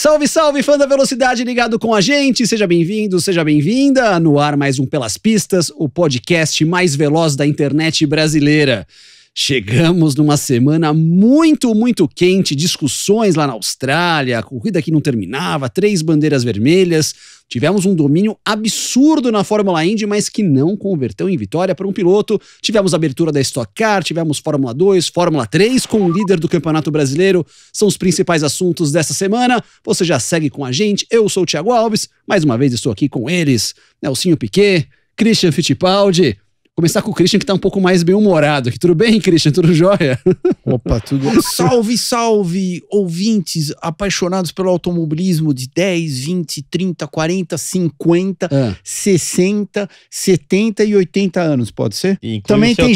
Salve, salve, fã da velocidade ligado com a gente, seja bem-vindo, seja bem-vinda, no ar mais um Pelas Pistas, o podcast mais veloz da internet brasileira. Chegamos numa semana muito quente, discussões lá na Austrália, a corrida que não terminava, 3 bandeiras vermelhas, tivemos um domínio absurdo na Fórmula Indy, mas que não converteu em vitória para um piloto, tivemos a abertura da Stock Car, tivemos Fórmula 2, Fórmula 3 com o líder do Campeonato Brasileiro, são os principais assuntos dessa semana, você já segue com a gente, eu sou o Thiago Alves, mais uma vez estou aqui com eles, Nelsinho Piquet, Christian Fittipaldi. Começar com o Christian, que tá um pouco mais bem-humorado aqui. Tudo bem, Christian? Tudo jóia? Opa, tudo. Salve, salve, ouvintes apaixonados pelo automobilismo de 10, 20, 30, 40, 50, 60, 70 e 80 anos, pode ser? Também tem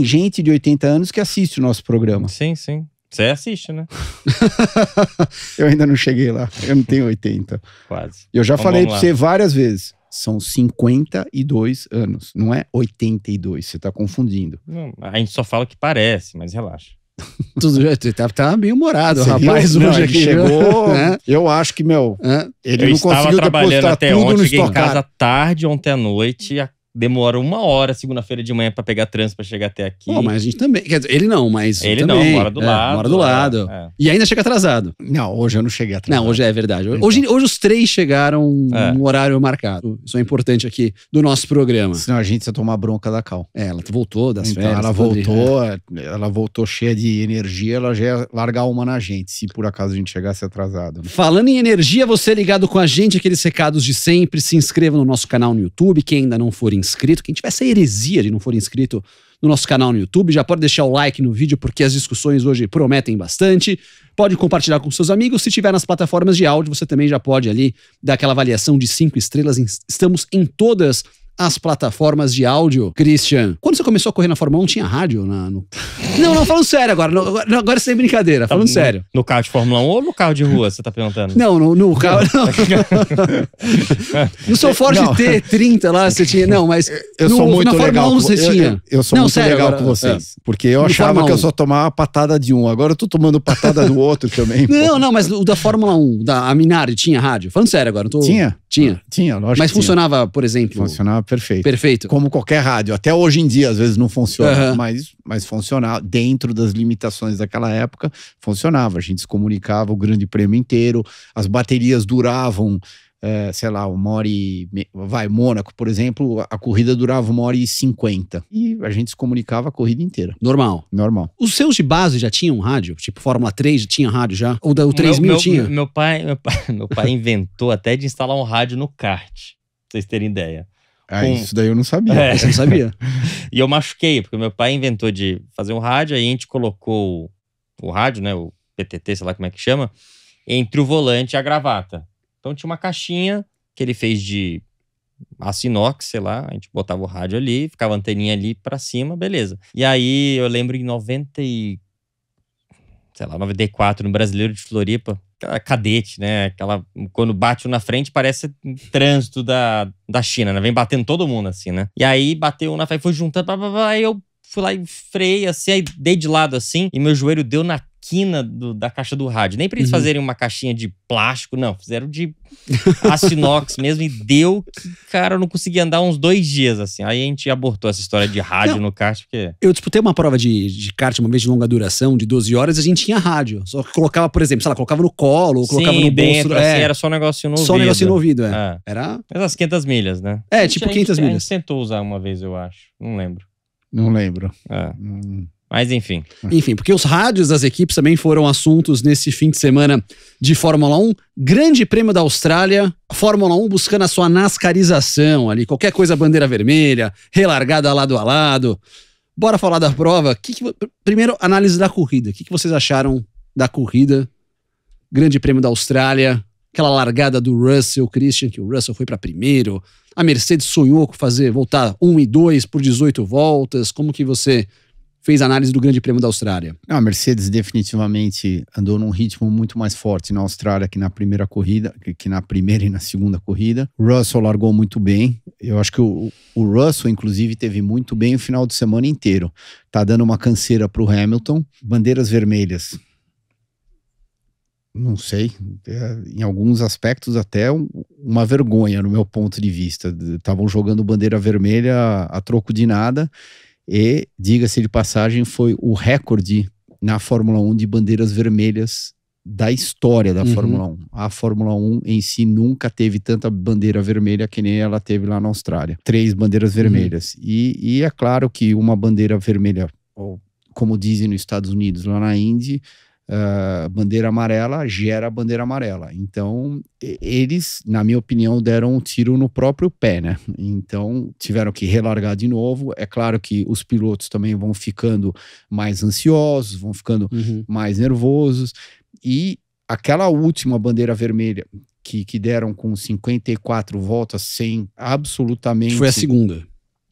gente de 80 anos que assiste o nosso programa. Sim, sim. Você assiste, né? Eu ainda não cheguei lá. Eu não tenho 80. Quase. Eu já falei pra você várias vezes. São 52 anos, não é 82, você tá confundindo. Não, a gente só fala que parece, mas relaxa. Tudo tá bem humorado, você rapaz. Viu? Hoje não, aqui chegou. Eu acho que, ele não conseguiu depositar até tudo ontem, no cheguei em Stock Car. casa tarde, ontem à noite, demora 1 hora, segunda-feira de manhã, pra pegar trânsito pra chegar até aqui. Pô, mas a gente também. Quer dizer, ele não, mas. Ele também. não, mora do lado. Mora do lado. E ainda chega atrasado. Não, hoje eu não cheguei atrasado. Não, hoje é verdade. Então. Hoje os 3 chegaram no horário marcado. Isso é importante aqui do nosso programa. Senão a gente precisa tomar bronca da Cal. Ela voltou das então, férias. Ela voltou cheia de energia, ela já ia largar uma na gente, se por acaso a gente chegasse atrasado. Né? Falando em energia, você ligado com a gente, aqueles recados de sempre, se inscreva no nosso canal no YouTube, quem ainda não for inscrito, quem tiver essa heresia de não for inscrito no nosso canal no YouTube, já pode deixar o like no vídeo, porque as discussões hoje prometem bastante. Pode compartilhar com seus amigos. Se tiver nas plataformas de áudio, você também já pode ali dar aquela avaliação de 5 estrelas. Estamos em todas as plataformas de áudio. Christian, quando você começou a correr na Fórmula 1, tinha rádio? Não, falando sério agora. Agora sem brincadeira, falando sério. No carro de Fórmula 1 ou no carro de rua, você tá perguntando? Não, no carro. Não. No seu Ford T30 lá, você tinha. Não, mas. Eu sou muito na legal. Fórmula 1 você tinha. Eu sou muito legal com vocês. Porque eu achava que eu só tomava patada de um. Agora eu tô tomando patada do outro também. Não, mas o da Fórmula 1, a Minardi, tinha rádio? Falando sério agora. Tinha, lógico. Mas funcionava, por exemplo. Funcionava perfeito. Perfeito. Como qualquer rádio. Até hoje em dia, às vezes não funciona, mas funcionava. Dentro das limitações daquela época, funcionava. A gente se comunicava o grande prêmio inteiro, as baterias duravam, sei lá, 1h. Mônaco, por exemplo, a corrida durava 1h50. E a gente se comunicava a corrida inteira. Normal. Os seus de base já tinham rádio? Tipo, Fórmula 3 já tinha rádio já? Ou o 3000 tinha? Meu pai inventou até de instalar um rádio no kart, pra vocês terem ideia. Isso daí eu não sabia. Você não sabia? E eu machuquei, porque meu pai inventou de fazer um rádio, aí a gente colocou o rádio, né, o PTT, sei lá como é que chama, entre o volante e a gravata. Então tinha uma caixinha que ele fez de aço inox, sei lá, a gente botava o rádio ali, ficava a anteninha ali pra cima, beleza. E aí eu lembro em 94, no Brasileiro de Floripa, aquela cadete, né? Quando bate um na frente, parece um trânsito da China, né? Vem batendo todo mundo, assim, né? E aí bateu um na frente, foi juntando, aí eu fui lá e freiei, assim, aí dei de lado, assim, e meu joelho deu na quina da caixa do rádio. Nem pra eles fazerem uma caixinha de plástico, não. Fizeram de aço inox mesmo e deu que, cara, eu não conseguia andar uns 2 dias, assim. Aí a gente abortou essa história de rádio no kart, porque... Eu disputei uma prova de kart uma vez de longa duração, de 12 horas, a gente tinha rádio. Só que colocava, por exemplo, sei lá, colocava no colo, ou colocava no bolso. Assim, era só um negocinho no ouvido. Só um negocinho no ouvido, Era... Essas 500 milhas, né? Tipo 500 milhas. A gente tentou usar uma vez, eu acho. Não lembro. Mas enfim. Enfim, porque os rádios das equipes também foram assuntos nesse fim de semana de Fórmula 1. Grande Prêmio da Austrália, Fórmula 1 buscando a sua nascarização ali, qualquer coisa bandeira vermelha, relargada lado a lado. Bora falar da prova. Primeiro, análise da corrida. O que vocês acharam da corrida? Grande Prêmio da Austrália, aquela largada do Russell, Christian, que o Russell foi para primeiro. A Mercedes sonhou com voltar 1 e 2 por 18 voltas. Como que você fez a análise do Grande Prêmio da Austrália? A Mercedes definitivamente andou num ritmo muito mais forte na Austrália que na primeira corrida, que na primeira e na segunda corrida. O Russell largou muito bem. Eu acho que o Russell, inclusive, teve muito bem o final de semana inteiro. Tá dando uma canseira pro Hamilton. Bandeiras vermelhas. Não sei, em alguns aspectos até uma vergonha no meu ponto de vista. Estavam jogando bandeira vermelha a troco de nada e, diga-se de passagem, foi o recorde na Fórmula 1 de bandeiras vermelhas da história da Fórmula 1. A Fórmula 1 em si nunca teve tanta bandeira vermelha que nem ela teve lá na Austrália. 3 bandeiras vermelhas. E é claro que uma bandeira vermelha, ou como dizem nos Estados Unidos, lá na Indy, bandeira amarela gera bandeira amarela. Então, eles, na minha opinião, deram um tiro no próprio pé, né? Então, tiveram que relargar de novo. É claro que os pilotos também vão ficando mais ansiosos, vão ficando mais nervosos. E aquela última bandeira vermelha que deram com 54 voltas sem absolutamente... Foi a segunda.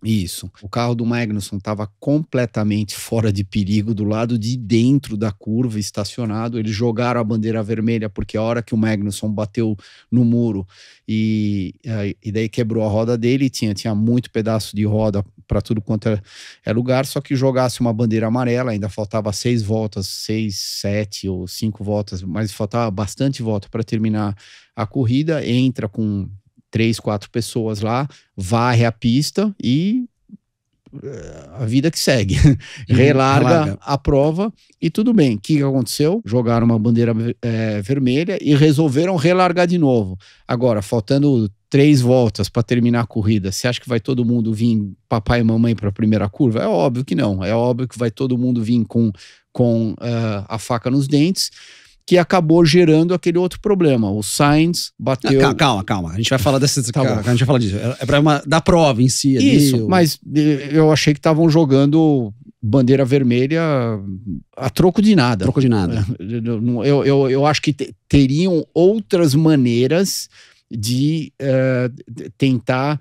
Isso. O carro do Magnussen estava completamente fora de perigo, do lado de dentro da curva, estacionado. Eles jogaram a bandeira vermelha porque a hora que o Magnussen bateu no muro e daí quebrou a roda dele, tinha muito pedaço de roda para tudo quanto é lugar, só que jogasse uma bandeira amarela, ainda faltava 6 voltas, 6, 7 ou 5 voltas, mas faltava bastante volta para terminar a corrida, entra com 3, 4 pessoas lá, varre a pista e a vida que segue. Relarga a prova e tudo bem. O que aconteceu? Jogaram uma bandeira vermelha e resolveram relargar de novo. Agora, faltando 3 voltas para terminar a corrida, você acha que vai todo mundo vir papai e mamãe para a primeira curva? É óbvio que não. É óbvio que vai todo mundo vir com a faca nos dentes, que acabou gerando aquele outro problema. O Sainz bateu... Calma. A gente vai falar dessa... A gente vai falar disso. É pra da prova em si. Isso, mas eu achei que estavam jogando bandeira vermelha a troco de nada. Troco de nada. Eu acho que teriam outras maneiras de tentar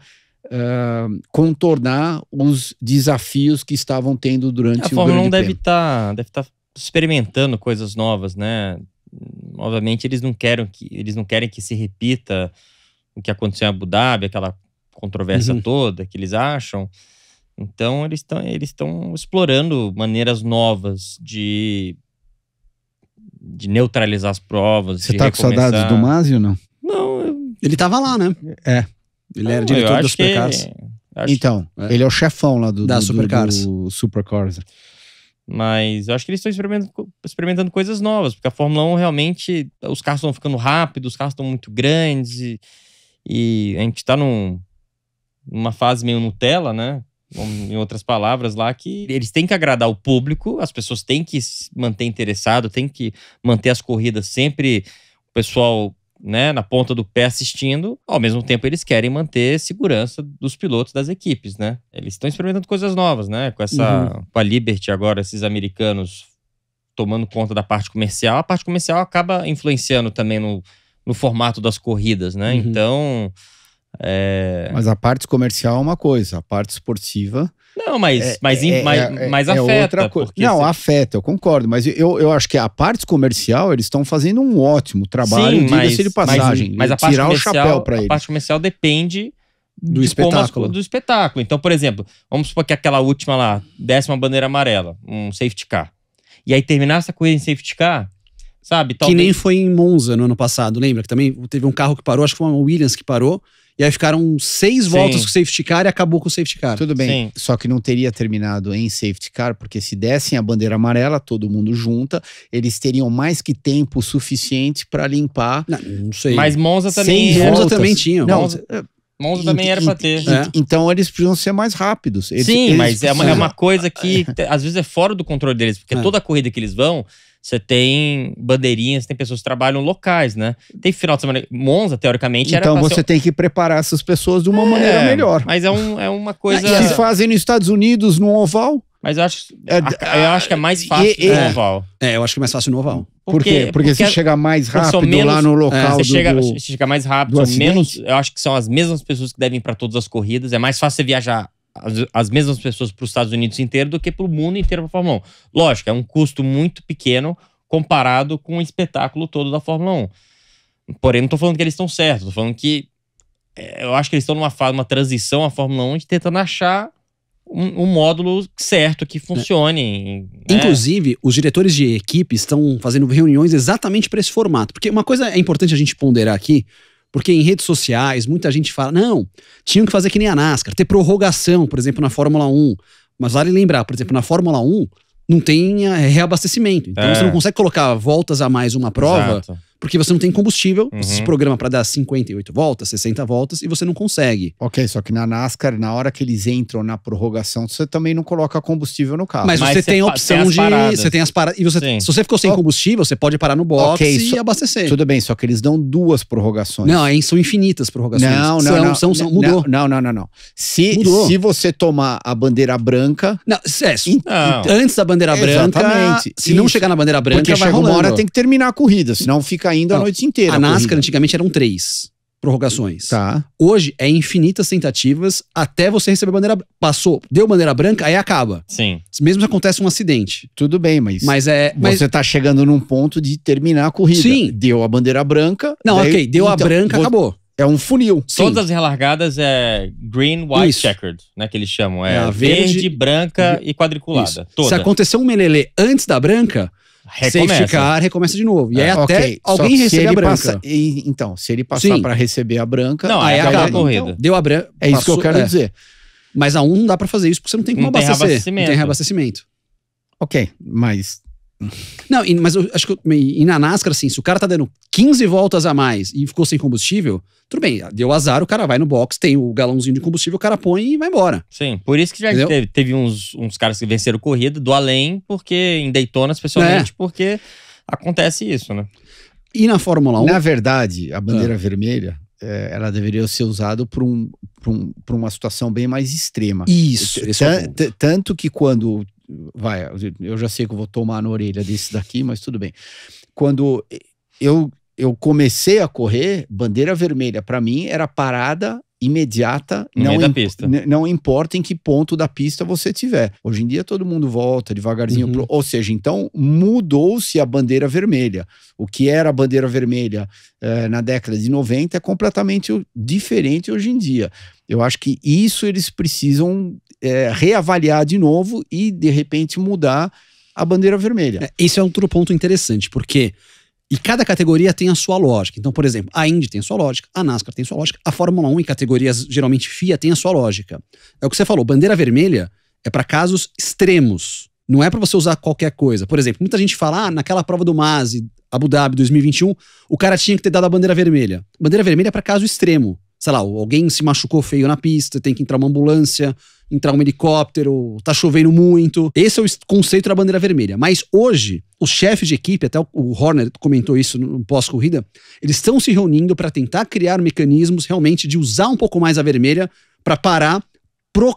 contornar os desafios que estavam tendo durante o Grande Prêmio. A Fórmula 1 deve estar experimentando coisas novas, né? Obviamente eles não querem que se repita o que aconteceu em Abu Dhabi, aquela controvérsia toda que eles acham. Então eles estão explorando maneiras novas de neutralizar as provas. Você tá com saudades do Masi ou não? Não. Ele tava lá, né? Ele era diretor dos Supercars. Então, ele é o chefão lá do Supercars. Do Supercars. Mas eu acho que eles estão experimentando coisas novas, porque a Fórmula 1 realmente, os carros estão ficando rápidos, os carros estão muito grandes e a gente tá numa fase meio Nutella, né? Em outras palavras lá, que eles têm que agradar o público, as pessoas têm que se manter interessado, têm que manter as corridas sempre, o pessoal, né, na ponta do pé assistindo. Ao mesmo tempo eles querem manter segurança dos pilotos das equipes, né? Eles estão experimentando coisas novas, né? Com a Liberty agora, esses americanos tomando conta da parte comercial. A parte comercial acaba influenciando também no formato das corridas, né? Então... Mas a parte comercial é uma coisa, a parte esportiva... Não, mas afeta. Outra coisa. Não, afeta, eu concordo. Mas eu acho que a parte comercial, eles estão fazendo um ótimo trabalho, diga-se de passagem. Mas a parte tirar comercial, o chapéu para eles. A parte comercial depende do espetáculo. Do espetáculo. Então, por exemplo, vamos supor que aquela última lá, 10ª bandeira amarela, um safety car. E aí terminar essa corrida em safety car, sabe? Que nem foi em Monza no ano passado, lembra? Que também teve um carro que parou, acho que foi uma Williams que parou. E aí ficaram 6 voltas com o safety car e acabou com o safety car. Tudo bem, só que não teria terminado em safety car, porque se dessem a bandeira amarela, todo mundo junta, eles teriam mais que tempo suficiente para limpar. Não sei. Mas Monza também... Monza também tinha. Monza também era para ter. Então eles precisam ser mais rápidos. Mas é uma coisa que às vezes é fora do controle deles, porque toda corrida que eles vão... Você tem bandeirinhas, tem pessoas que trabalham locais, né? Tem final de semana. Monza, teoricamente, era... Então você tem que preparar essas pessoas de uma maneira melhor. Mas é uma coisa... E se fazem nos Estados Unidos, no oval? Mas eu acho que é mais fácil no oval. Eu acho que é mais fácil no oval. Por quê? Porque você chega mais rápido lá no local Você chega mais rápido, são menos... Eu acho que são as mesmas pessoas que devem ir para todas as corridas. É mais fácil você viajar as mesmas pessoas para os Estados Unidos inteiro do que para o mundo inteiro para a Fórmula 1. Lógico, é um custo muito pequeno comparado com o espetáculo todo da Fórmula 1. Porém, não estou falando que eles estão certos, estou falando que eu acho que eles estão numa transição, a Fórmula 1, de tentando achar um módulo certo que funcione. Né? Inclusive, os diretores de equipe estão fazendo reuniões exatamente para esse formato. Porque uma coisa é importante a gente ponderar aqui, porque em redes sociais, muita gente fala, não, tinham que fazer que nem a NASCAR, ter prorrogação, por exemplo, na Fórmula 1. Mas vale lembrar, por exemplo, na Fórmula 1, não tem reabastecimento. Então você não consegue colocar voltas a mais uma prova, Exato. porque você não tem combustível. Você se programa para dar 58 voltas, 60 voltas, e você não consegue. Ok, só que na NASCAR, na hora que eles entram na prorrogação, você também não coloca combustível no carro. Mas você tem a opção de... Você tem as paradas. E se você ficou sem combustível, você pode parar no box e abastecer. Tudo bem, só que eles dão 2 prorrogações. Não, aí são infinitas prorrogações. Mudou. Não. Se você tomar a bandeira branca... Antes da bandeira branca, exatamente, se não chegar na bandeira branca, porque vai chega rolando. uma hora tem que terminar a corrida, senão fica indo a noite inteira. A NASCAR antigamente eram 3 prorrogações. Tá. Hoje é infinitas tentativas até você receber a bandeira. Deu bandeira branca, aí acaba. Sim. Mesmo se acontece um acidente. Tudo bem, mas você tá chegando num ponto de terminar a corrida. Sim. Deu a bandeira branca. Não, ok, deu a branca, acabou. É um funil. Sim. Todas as relargadas é green, white, checkered, né? Que eles chamam. É verde, branca e quadriculada. Se acontecer um melelê antes da branca, recomeça de novo. E aí até alguém receber a branca. Então, se ele passar pra receber a branca... Não, aí acaba a corrida. Então, deu a branca. É isso que eu quero dizer. Mas a 1 não dá pra fazer isso porque você não tem como abastecer. Não tem reabastecimento. Ok, mas... Não, mas eu acho que e na NASCAR, assim, se o cara tá dando 15 voltas a mais e ficou sem combustível, tudo bem, deu azar, o cara vai no box, tem o galãozinho de combustível, o cara põe e vai embora. Sim, por isso que já teve uns caras que venceram corrida do além, porque em Daytona, especialmente, porque acontece isso, né? E na Fórmula 1? Na verdade, a bandeira vermelha, ela deveria ser usada para uma situação bem mais extrema. Isso, tanto que quando... eu já sei que eu vou tomar na orelha desse daqui, mas tudo bem. Quando eu comecei a correr, bandeira vermelha para mim era parada imediata, não importa em que ponto da pista você tiver. Hoje em dia todo mundo volta devagarzinho, ou seja, então mudou-se a bandeira vermelha. O que era a bandeira vermelha na década de 90 é completamente diferente hoje em dia. Eu acho que isso eles precisam reavaliar de novo e de repente mudar a bandeira vermelha. Esse é outro ponto interessante, porque e cada categoria tem a sua lógica. Então, por exemplo, a Indy tem a sua lógica, a NASCAR tem a sua lógica, a Fórmula 1 em categorias, geralmente FIA, tem a sua lógica. É o que você falou, bandeira vermelha é para casos extremos. Não é para você usar qualquer coisa. Por exemplo, muita gente fala, naquela prova do Masi, Abu Dhabi 2021, o cara tinha que ter dado a bandeira vermelha. Bandeira vermelha é para caso extremo. Sei lá, alguém se machucou feio na pista, tem que entrar uma ambulância, entrar um helicóptero, tá chovendo muito. Esse é o conceito da bandeira vermelha. Mas hoje, os chefes de equipe, até o Horner comentou isso no pós-corrida, eles estão se reunindo para tentar criar mecanismos realmente de usar um pouco mais a vermelha para parar por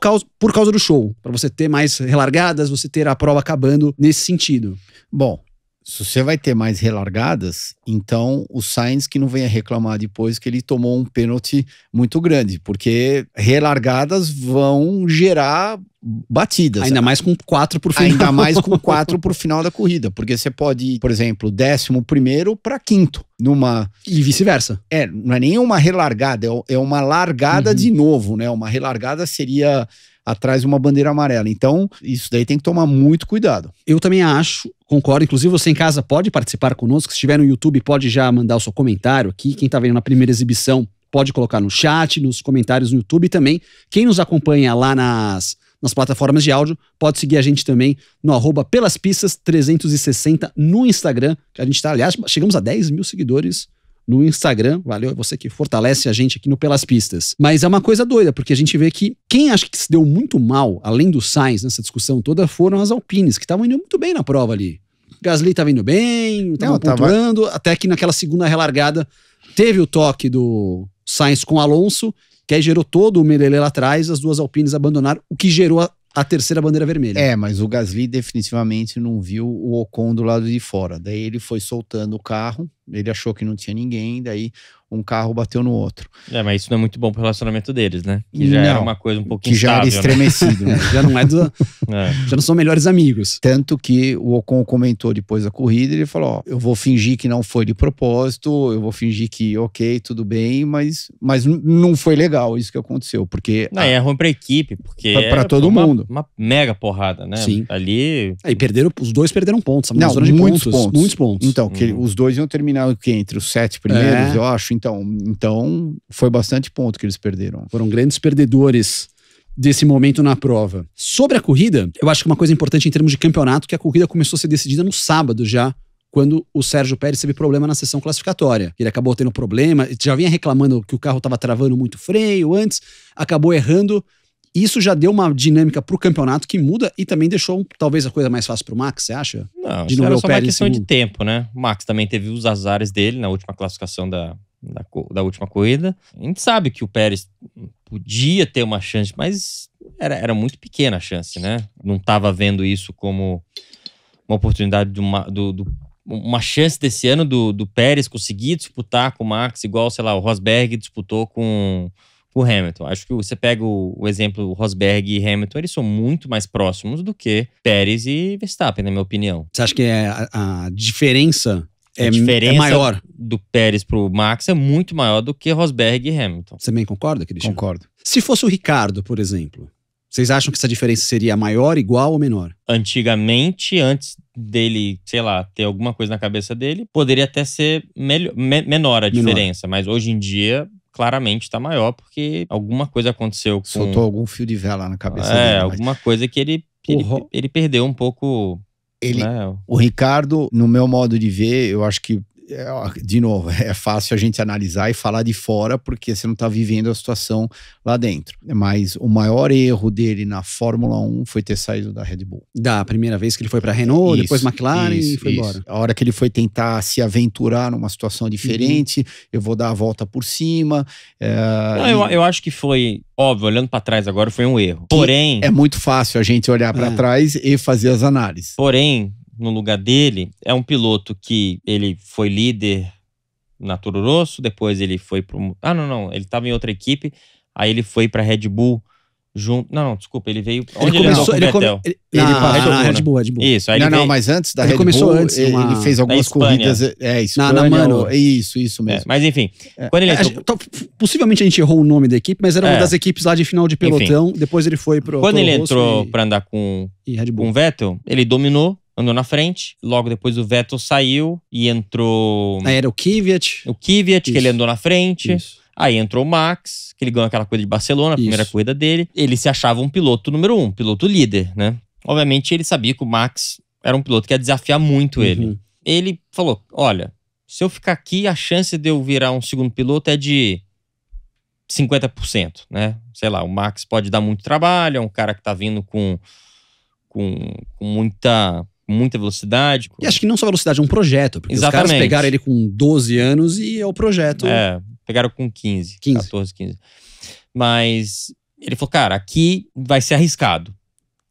causa do show. Para você ter mais relargadas, você ter a prova acabando nesse sentido. Bom, se você vai ter mais relargadas, então o Sainz que não venha reclamar depois que ele tomou um pênalti muito grande, porque relargadas vão gerar batidas. Ainda mais com 4 pro final. Ainda mais com 4 pro final da corrida, porque você pode ir, por exemplo, 11º para 5º numa... E vice-versa. Não é nem uma relargada, é uma largada de novo, né? Uma relargada seria... atrás de uma bandeira amarela. Então, isso daí tem que tomar muito cuidado. Eu também acho, concordo. Inclusive, você em casa pode participar conosco. Se estiver no YouTube, pode já mandar o seu comentário aqui. Quem tá vendo na primeira exibição, pode colocar no chat, nos comentários no YouTube. E também, quem nos acompanha lá nas plataformas de áudio, pode seguir a gente também no @pelaspistas360 no Instagram. Que a gente tá, aliás, chegamos a 10 mil seguidores no Instagram. Valeu, é você que fortalece a gente aqui no Pelas Pistas. Mas é uma coisa doida, porque a gente vê que quem acha que se deu muito mal, além do Sainz nessa discussão toda, foram as Alpines, que estavam indo muito bem na prova ali. Gasly estava indo bem, estava pontuando, até que naquela segunda relargada teve o toque do Sainz com o Alonso, que aí gerou todo o melelê lá atrás, as duas Alpines abandonaram, o que gerou a terceira bandeira vermelha. Mas o Gasly definitivamente não viu o Ocon do lado de fora. Daí ele foi soltando o carro Ele achou que não tinha ninguém, daí um carro bateu no outro. Mas isso não é muito bom pro relacionamento deles, né? Que já era uma coisa um pouco que já era estremecido, né? Já não é do... Já não são melhores amigos. Tanto que o Ocon comentou depois da corrida, ele falou, ó, eu vou fingir que não foi de propósito, eu vou fingir que ok, tudo bem, mas não foi legal isso que aconteceu, porque... É ruim pra equipe, porque pra todo mundo. Uma mega porrada, né? Sim. Ali... E os dois perderam pontos. Não, muitos pontos. Muitos pontos. Então, que os dois iam terminar o quê? Entre os 7 primeiros, eu acho. Então, foi bastante ponto que eles perderam. Foram grandes perdedores desse momento na prova. Sobre a corrida, eu acho que uma coisa importante em termos de campeonato, que a corrida começou a ser decidida no sábado já, quando o Sérgio Pérez teve problema na sessão classificatória. Ele acabou tendo problema, já vinha reclamando que o carro estava travando muito freio antes, acabou errando. Isso já deu uma dinâmica pro campeonato que muda e também deixou talvez a coisa mais fácil pro Max, você acha? Não, isso era só uma questão de tempo, né? O Max também teve os azares dele na última classificação da última corrida. A gente sabe que o Pérez podia ter uma chance, mas era muito pequena a chance, né? Não estava vendo isso como uma oportunidade de uma chance desse ano do Pérez conseguir disputar com o Max, igual, sei lá, o Rosberg disputou com o Hamilton. Acho que você pega o exemplo Rosberg e Hamilton, eles são muito mais próximos do que Pérez e Verstappen, na minha opinião. Você acha que a diferença é maior? Do Pérez pro Max é muito maior do que Rosberg e Hamilton. Você também concorda, Cristiano? Concordo. Se fosse o Ricardo, por exemplo, vocês acham que essa diferença seria maior, igual ou menor? Antigamente, antes dele, sei lá, ter alguma coisa na cabeça dele, poderia até ser menor a diferença, mas hoje em dia claramente está maior, porque alguma coisa aconteceu com... Soltou algum fio de vela na cabeça dele. Alguma coisa que ele perdeu um pouco... O Ricardo, no meu modo de ver, eu acho que, de novo, é fácil a gente analisar e falar de fora, porque você não está vivendo a situação lá dentro. Mas o maior erro dele na Fórmula 1 foi ter saído da Red Bull. Da primeira vez que ele foi para Renault, depois McLaren e foi embora. A hora que ele foi tentar se aventurar numa situação diferente, eu vou dar a volta por cima. Eu acho que foi, óbvio, olhando para trás agora, foi um erro. Porém... É muito fácil a gente olhar para trás e fazer as análises. Porém, no lugar dele, é um piloto que ele foi líder na Toro Rosso, depois ele foi pro... ele estava em outra equipe, aí ele foi pra Red Bull junto... Não, desculpa, ele veio... Onde ele andou com o Vettel? Ele passou na Red Bull. Isso, aí mas antes da Red Bull, ele fez algumas corridas... Espanha, na Mano. Isso mesmo. Mas enfim, quando ele entrou... Possivelmente a gente errou o nome da equipe, mas era uma das equipes lá de final de pelotão, depois ele foi pro... Quando ele entrou pra andar com o Vettel, ele dominou, andou na frente, logo depois o Vettel saiu e entrou... Aí era o Kvyat. Que ele andou na frente. Isso. Aí entrou o Max, que ele ganhou aquela corrida de Barcelona, a primeira corrida dele. Ele se achava um piloto número 1, piloto líder, né? Obviamente ele sabia que o Max era um piloto que ia desafiar muito ele. Ele falou, olha, se eu ficar aqui, a chance de eu virar um segundo piloto é de 50%, né? Sei lá, o Max pode dar muito trabalho, é um cara que tá vindo com muita velocidade. E acho que não só velocidade, é um projeto. Porque os caras pegaram ele com 12 anos e é o projeto. Pegaram com 14, 15. Mas ele falou, cara, aqui vai ser arriscado.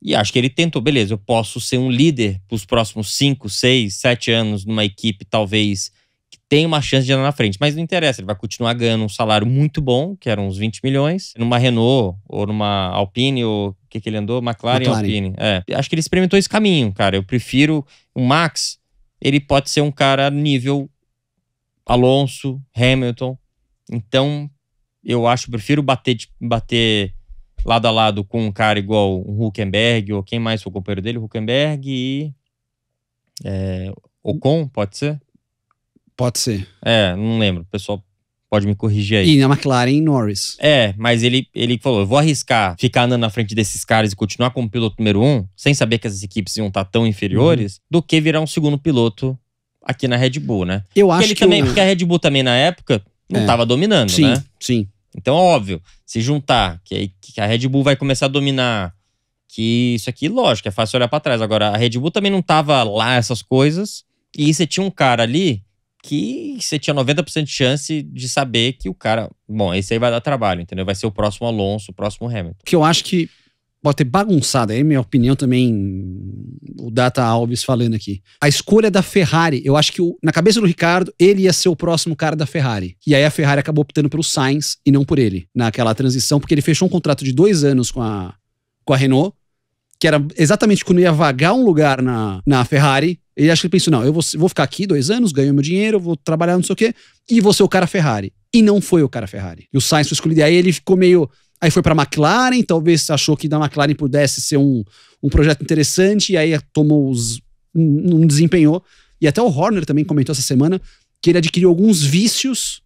E acho que ele tentou, beleza, eu posso ser um líder pros próximos 5, 6, 7 anos numa equipe, talvez, que tenha uma chance de andar na frente. Mas não interessa, ele vai continuar ganhando um salário muito bom, que eram uns 20 milhões, numa Renault, ou numa Alpine, ou o que ele andou? McLaren. Alpine. Acho que ele experimentou esse caminho, cara. Eu prefiro o Max, ele pode ser um cara nível Alonso, Hamilton. Então, eu prefiro bater lado a lado com um cara igual o Hülkenberg, ou quem mais foi o companheiro dele? Hülkenberg e Ocon, pode ser? Pode ser. Não lembro. O pessoal pode me corrigir aí. E na McLaren, Norris. Mas ele falou, eu vou arriscar ficar andando na frente desses caras e continuar como piloto número 1, sem saber que essas equipes iam estar tão inferiores, do que virar um segundo piloto aqui na Red Bull, né? Eu acho porque a Red Bull também, na época, não estava dominando, né? Sim. Então, óbvio, se juntar, que a Red Bull vai começar a dominar, que isso aqui, lógico, é fácil olhar pra trás. Agora, a Red Bull também não tava lá essas coisas, e você tinha um cara ali que você tinha 90% de chance de saber que o cara, bom, esse aí vai dar trabalho, entendeu? Vai ser o próximo Alonso, o próximo Hamilton. Que eu acho que pode ter bagunçado, aí minha opinião também, o Data Alves falando aqui. A escolha da Ferrari, eu acho que na cabeça do Ricardo, ele ia ser o próximo cara da Ferrari. E aí a Ferrari acabou optando pelo Sainz e não por ele, naquela transição, porque ele fechou um contrato de 2 anos com a Renault, que era exatamente quando ia vagar um lugar na Ferrari. Ele acho que ele pensou, não, eu vou ficar aqui 2 anos, ganho meu dinheiro, vou trabalhar não sei o quê, e vou ser o cara Ferrari. E não foi o cara Ferrari. E o Sainz foi escolhido, e aí ele ficou meio... Aí foi pra McLaren, talvez achou que da McLaren pudesse ser um projeto interessante, e aí tomou não desempenhou. E até o Horner também comentou essa semana que ele adquiriu alguns vícios,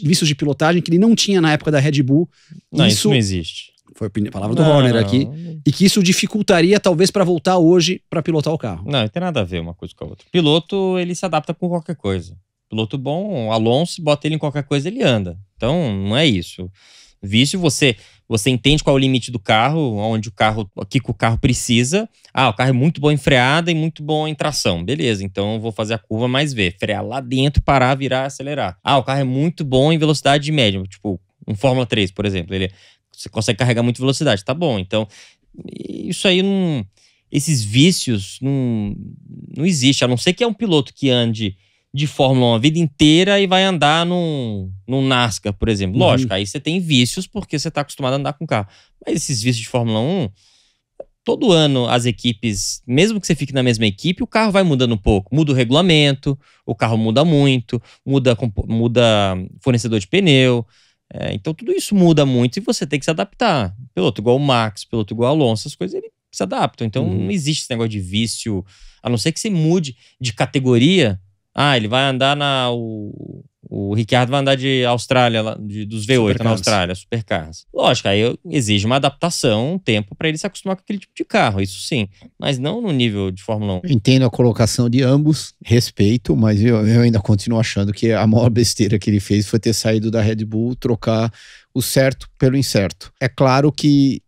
vícios de pilotagem, que ele não tinha na época da Red Bull. Não, isso não existe. Foi a palavra do Horner aqui. E que isso dificultaria, talvez, pra voltar hoje pra pilotar o carro. Não tem nada a ver uma coisa com a outra. Piloto, ele se adapta com qualquer coisa. Piloto bom, Alonso, bota ele em qualquer coisa, ele anda. Então, não é isso. Vício, você entende qual é o limite do carro, o que o carro precisa. O carro é muito bom em freada e muito bom em tração. Beleza, então eu vou fazer a curva mais V. Frear lá dentro, parar, virar, acelerar. O carro é muito bom em velocidade média. Tipo, um Fórmula 3, por exemplo. Você consegue carregar muita velocidade. Tá bom, então isso aí não... Esses vícios não existe. A não ser que é um piloto que ande de Fórmula 1 a vida inteira e vai andar num NASCAR, por exemplo. Lógico, aí você tem vícios porque você está acostumado a andar com carro. Mas esses vícios de Fórmula 1, todo ano as equipes, mesmo que você fique na mesma equipe, o carro vai mudando um pouco. Muda o regulamento, o carro muda muito, muda fornecedor de pneu. Então tudo isso muda muito e você tem que se adaptar. Piloto igual o Max, piloto igual o Alonso, essas coisas ele se adaptam. Então não existe esse negócio de vício, a não ser que você mude de categoria. Ele vai andar o Ricciardo vai andar de Austrália, dos V8 na Austrália, Supercars. Lógico, aí exige uma adaptação, um tempo para ele se acostumar com aquele tipo de carro, isso sim. Mas não no nível de Fórmula 1. Eu entendo a colocação de ambos, respeito, mas eu ainda continuo achando que a maior besteira que ele fez foi ter saído da Red Bull, trocar o certo pelo incerto. É claro que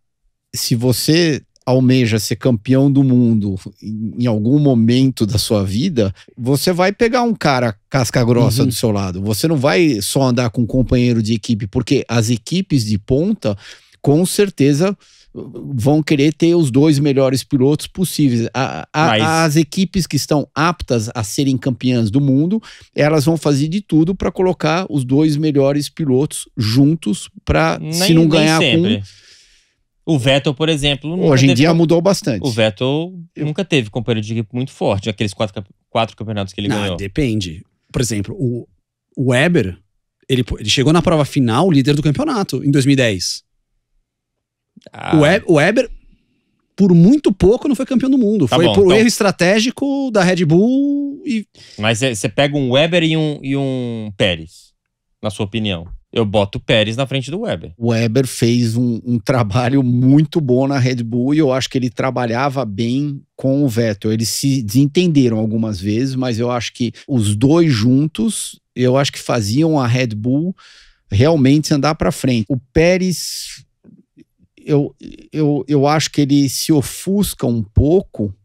se você almeja ser campeão do mundo em algum momento da sua vida, você vai pegar um cara casca grossa do seu lado. Você não vai só andar com um companheiro de equipe, porque as equipes de ponta, com certeza, vão querer ter os 2 melhores pilotos possíveis. As equipes que estão aptas a serem campeãs do mundo, elas vão fazer de tudo para colocar os 2 melhores pilotos juntos, para se não ganhar com... O Vettel, por exemplo... Hoje em dia mudou bastante. O Vettel nunca teve companheiro de equipe muito forte, aqueles 4 campeonatos que ele ganhou. Depende. Por exemplo, o Weber, ele chegou na prova final líder do campeonato em 2010. O Weber, por muito pouco, não foi campeão do mundo. Foi por erro estratégico da Red Bull e... Mas você pega um Weber e um Pérez, na sua opinião. Eu boto o Pérez na frente do Weber. O Weber fez um trabalho muito bom na Red Bull e eu acho que ele trabalhava bem com o Vettel. Eles se desentenderam algumas vezes, mas eu acho que os 2 juntos, eu acho que faziam a Red Bull realmente andar para frente. O Pérez, eu acho que ele se ofusca um pouco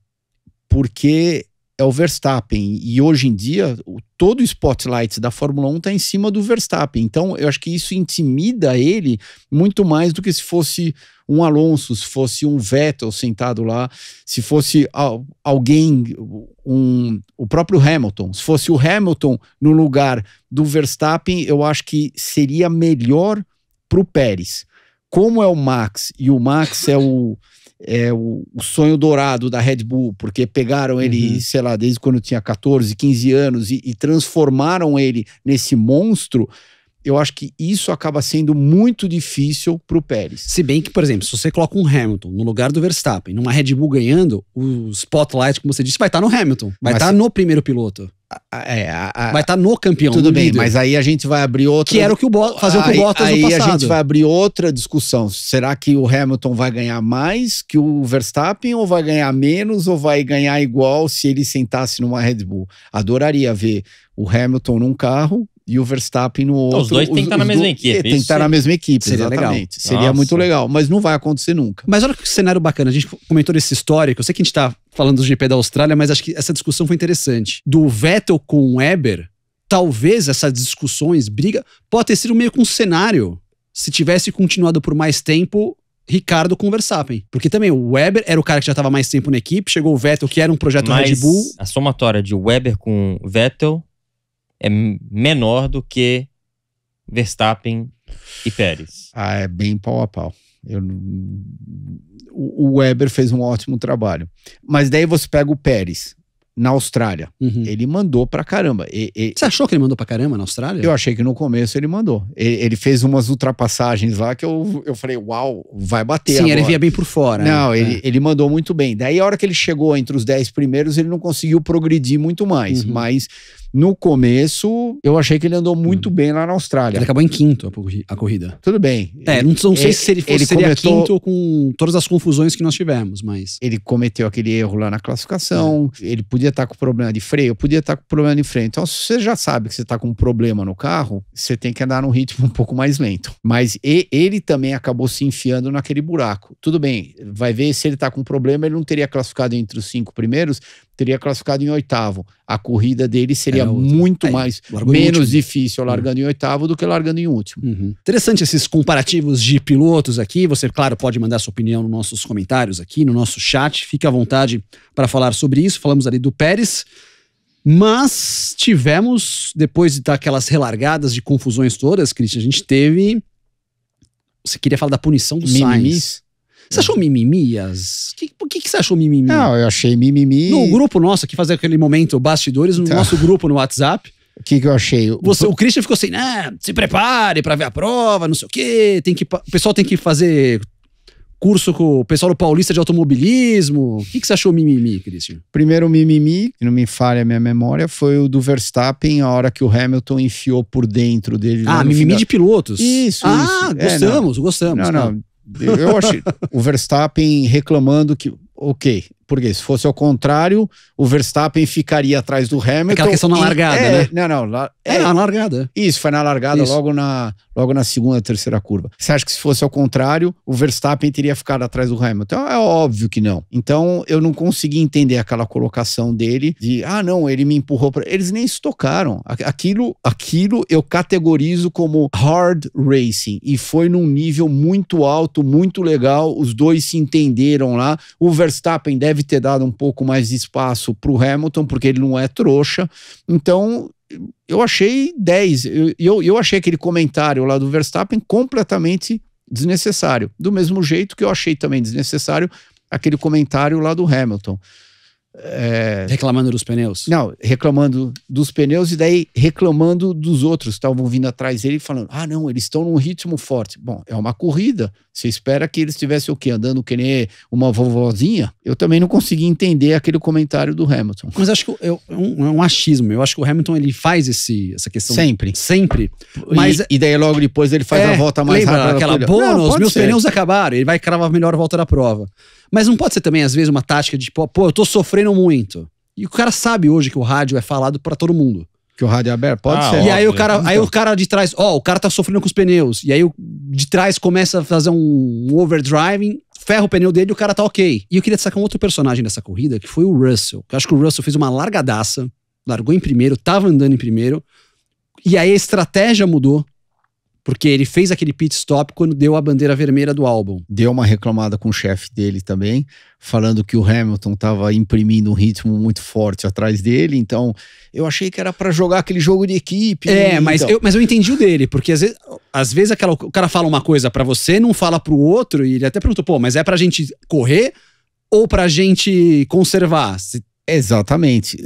porque é o Verstappen, e hoje em dia todo o spotlight da Fórmula 1 está em cima do Verstappen, então eu acho que isso intimida ele muito mais do que se fosse um Alonso, se fosse um Vettel sentado lá, se fosse alguém, o próprio Hamilton, se fosse o Hamilton no lugar do Verstappen, eu acho que seria melhor para o Pérez. Como é o Max, e o Max é o sonho dourado da Red Bull, porque pegaram ele, sei lá, desde quando tinha 14, 15 anos e transformaram ele nesse monstro, eu acho que isso acaba sendo muito difícil pro Pérez. Se bem que, por exemplo, se você coloca um Hamilton no lugar do Verstappen, numa Red Bull ganhando, o spotlight, como você disse, vai estar no Hamilton, vai estar no primeiro piloto. Vai estar no campeão. Tudo bem, líder. Mas aí a gente vai abrir outra... Que era o que o Bottas no passado. Aí a gente vai abrir outra discussão. Será que o Hamilton vai ganhar mais que o Verstappen, ou vai ganhar menos, ou vai ganhar igual se ele sentasse numa Red Bull? Adoraria ver o Hamilton num carro e o Verstappen no outro. Os dois têm que estar na mesma equipe. Tem que estar na mesma equipe, seria exatamente. Legal. Seria muito legal, mas não vai acontecer nunca. Mas olha que cenário bacana, a gente comentou desse histórico, eu sei que a gente tá falando do GP da Austrália, mas acho que essa discussão foi interessante. Do Vettel com o Weber, talvez essas discussões, briga, pode ter sido meio com um cenário. Se tivesse continuado por mais tempo, Ricardo com o Verstappen. Porque também o Weber era o cara que já estava mais tempo na equipe, chegou o Vettel, que era um projeto Mas Red Bull. a somatória de Weber com Vettel é menor do que Verstappen e Pérez. É bem pau a pau. O Weber fez um ótimo trabalho. Mas daí você pega o Pérez, na Austrália. Ele mandou pra caramba. Você achou que ele mandou pra caramba na Austrália? Eu achei que no começo ele mandou. Ele fez umas ultrapassagens lá que eu falei, uau, vai bater. Sim, agora. ele via bem por fora. Não, ele mandou muito bem. Daí a hora que ele chegou entre os 10 primeiros, ele não conseguiu progredir muito mais. Mas no começo, eu achei que ele andou muito bem lá na Austrália. Ele acabou em quinto a corrida. Tudo bem. Não sei se ele seria quinto com todas as confusões que nós tivemos, mas... Ele cometeu aquele erro lá na classificação, ele podia estar com problema de freio, podia estar com problema de freio. Então, se você já sabe que você está com um problema no carro, você tem que andar num ritmo um pouco mais lento. Mas ele também acabou se enfiando naquele buraco. Tudo bem, vai ver se ele está com problema, ele não teria classificado entre os 5 primeiros, teria classificado em 8º. A corrida dele seria muito menos difícil largando em 8º do que largando em último. Interessante esses comparativos de pilotos aqui. Você, claro, pode mandar sua opinião nos nossos comentários aqui, no nosso chat. Fique à vontade para falar sobre isso. Falamos ali do Pérez. Mas tivemos, depois de dar aquelas relargadas de confusões todas, Christian, a gente teve... Você queria falar da punição do Sainz. Você achou mimimi? Por que você achou mimimi? Não, eu achei mimimi... No grupo nosso, aqui fazer aquele momento bastidores, no nosso grupo no WhatsApp. O que eu achei? O Christian ficou assim, se prepare pra ver a prova, não sei o quê. O pessoal tem que fazer curso com o pessoal do Paulista de automobilismo. O que você achou mimimi, Christian? Primeiro mimimi, que não me falha a minha memória, foi o do Verstappen, a hora que o Hamilton enfiou por dentro dele. Mimimi final. De pilotos. Isso. Gostamos. Não. Eu achei o Verstappen reclamando que, porque se fosse ao contrário, o Verstappen ficaria atrás do Hamilton. Aquela questão na largada, né? Na largada. Isso, foi na largada, logo na segunda, terceira curva. Você acha que se fosse ao contrário, o Verstappen teria ficado atrás do Hamilton? É óbvio que não. Então, eu não consegui entender aquela colocação dele de, não, ele me empurrou para... Eles nem se tocaram. Aquilo eu categorizo como hard racing. E foi num nível muito alto, muito legal. Os dois se entenderam lá. O Verstappen deve ter dado um pouco mais de espaço pro Hamilton, porque ele não é trouxa. Então, eu achei 10. Eu achei aquele comentário lá do Verstappen completamente desnecessário. Do mesmo jeito que eu achei também desnecessário aquele comentário lá do Hamilton. Reclamando dos pneus? Não, reclamando dos pneus e daí reclamando dos outros que estavam vindo atrás dele falando, não, eles estão num ritmo forte. Bom, é uma corrida, você espera que eles estivessem o quê? Andando que nem uma vovozinha? Eu também não consegui entender aquele comentário do Hamilton. Mas acho que é um achismo, eu acho que o Hamilton ele faz essa questão... Sempre. Mas, e daí logo depois ele faz a volta mais rápida. Aquela bônus, meus pneus acabaram, ele vai cravar a melhor volta da prova. Mas não pode ser também, às vezes, uma tática de, eu tô sofrendo muito. E o cara sabe hoje que o rádio é falado pra todo mundo. Que o rádio é aberto? Pode ser. E aí o cara de trás, o cara tá sofrendo com os pneus. E aí o de trás começa a fazer um overdriving, ferra o pneu dele e o cara tá ok. E eu queria destacar um outro personagem dessa corrida, que foi o Russell. Eu acho que o Russell fez uma largadaça, largou em primeiro, tava andando em primeiro. E aí a estratégia mudou. Porque ele fez aquele pit stop quando deu a bandeira vermelha do Albon. Deu uma reclamada com o chefe dele também, falando que o Hamilton estava imprimindo um ritmo muito forte atrás dele. Então, eu achei que era para jogar aquele jogo de equipe. Mas eu entendi o dele, porque às vezes o cara fala uma coisa para você, não fala pro outro, e ele até perguntou, mas é pra gente correr ou pra gente conservar? Exatamente.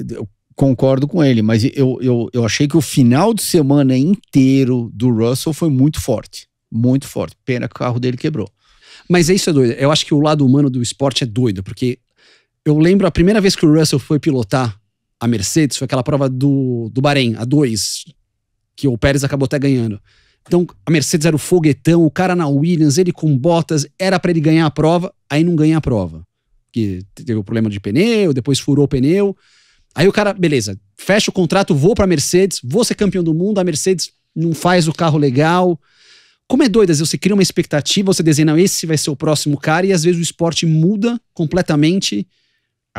Concordo com ele, mas eu achei que o final de semana inteiro do Russell foi muito forte. Muito forte. Pena que o carro dele quebrou. Mas isso é doido. Eu acho que o lado humano do esporte é doido, porque eu lembro a primeira vez que o Russell foi pilotar a Mercedes, foi aquela prova do Bahrein, a 2, que o Pérez acabou até ganhando. Então a Mercedes era o foguetão, o cara na Williams, ele com Bottas, era pra ele ganhar a prova, aí não ganha a prova. Porque teve o problema de pneu, depois furou o pneu. Aí o cara, beleza, fecha o contrato, vou pra Mercedes, vou ser campeão do mundo, a Mercedes não faz o carro legal. Como é doido, às vezes você cria uma expectativa, você desenha, não, esse vai ser o próximo cara, e às vezes o esporte muda completamente.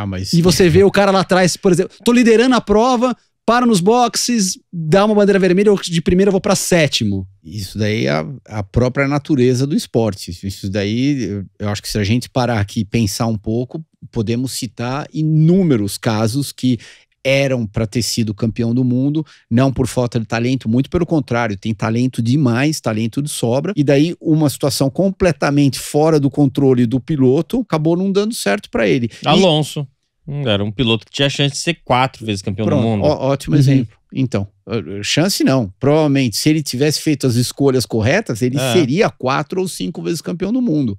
Mas... E você vê o cara lá atrás, por exemplo, tô liderando a prova, paro nos boxes, dá uma bandeira vermelha, de primeira eu vou pra sétimo. Isso daí é a própria natureza do esporte. Isso daí, eu acho que se a gente parar aqui e pensar um pouco, podemos citar inúmeros casos que eram para ter sido campeão do mundo, não por falta de talento, muito pelo contrário, tem talento demais, talento de sobra, e daí uma situação completamente fora do controle do piloto acabou não dando certo para ele. Alonso. Era um piloto que tinha chance de ser 4 vezes campeão do mundo. Ótimo exemplo. Então, chance não. Provavelmente, se ele tivesse feito as escolhas corretas, ele seria 4 ou 5 vezes campeão do mundo.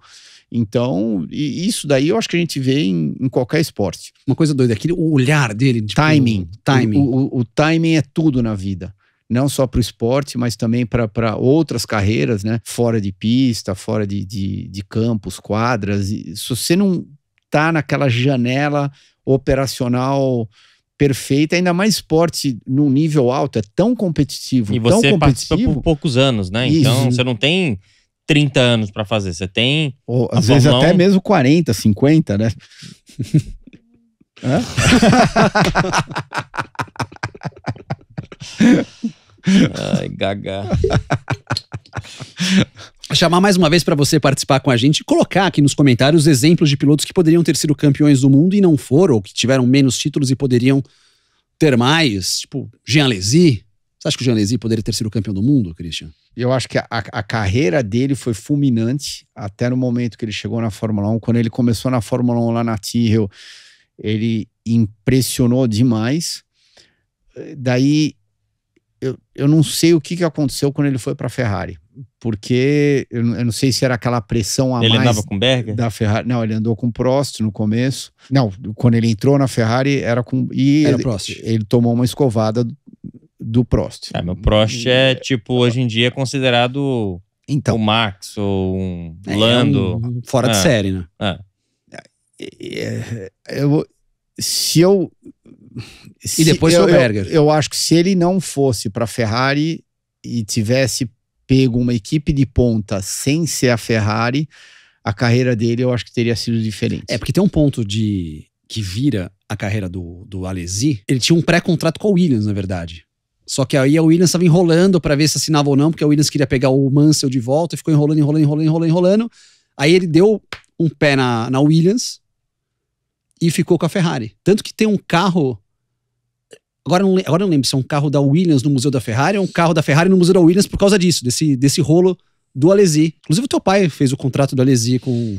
Então, isso daí eu acho que a gente vê em qualquer esporte. Uma coisa doida, o olhar dele. Tipo, timing. Timing. O timing é tudo na vida. Não só para o esporte, mas também para outras carreiras, né? Fora de pista, fora de campos, quadras. E se você não tá naquela janela operacional perfeita, ainda mais esporte num nível alto, é tão competitivo. E tão você competitivo, participa por poucos anos, né? Então, você não tem 30 anos para fazer, você tem... Ou, às vezes até mesmo 40, 50, né? Ai, gaga. Chamar mais uma vez para você participar com a gente e colocar aqui nos comentários exemplos de pilotos que poderiam ter sido campeões do mundo e não foram, ou que tiveram menos títulos e poderiam ter mais, tipo Jean Alesi. Você acha que o Jean Alesi poderia ter sido campeão do mundo, Christian? Eu acho que a carreira dele foi fulminante até no momento que ele chegou na Fórmula 1. Quando ele começou na Fórmula 1 lá na Tyrrell, ele impressionou demais. Daí, eu não sei o que aconteceu quando ele foi para a Ferrari. Porque eu não sei se era aquela pressão a mais... Ele andava com Berger? Da Ferrari. Não, ele andou com Prost no começo. Não, quando ele entrou na Ferrari, era com... Era Prost. Ele tomou uma escovada do Prost. Meu Prost é, tipo, hoje em dia é considerado o Max ou um Lando. Fora de série, né? E depois foi o Berger. Eu acho que se ele não fosse para a Ferrari e tivesse pego uma equipe de ponta sem ser a Ferrari, a carreira dele eu acho que teria sido diferente. Porque tem um ponto que vira a carreira do Alesi. Ele tinha um pré-contrato com a Williams, na verdade. Só que aí a Williams estava enrolando para ver se assinava ou não, porque a Williams queria pegar o Mansell de volta e ficou enrolando. Aí ele deu um pé na Williams e ficou com a Ferrari. Tanto que tem um carro... Agora eu não lembro se é um carro da Williams no Museu da Ferrari ou um carro da Ferrari no Museu da Williams por causa disso, desse rolo do Alesi. Inclusive o teu pai fez o contrato do Alesi com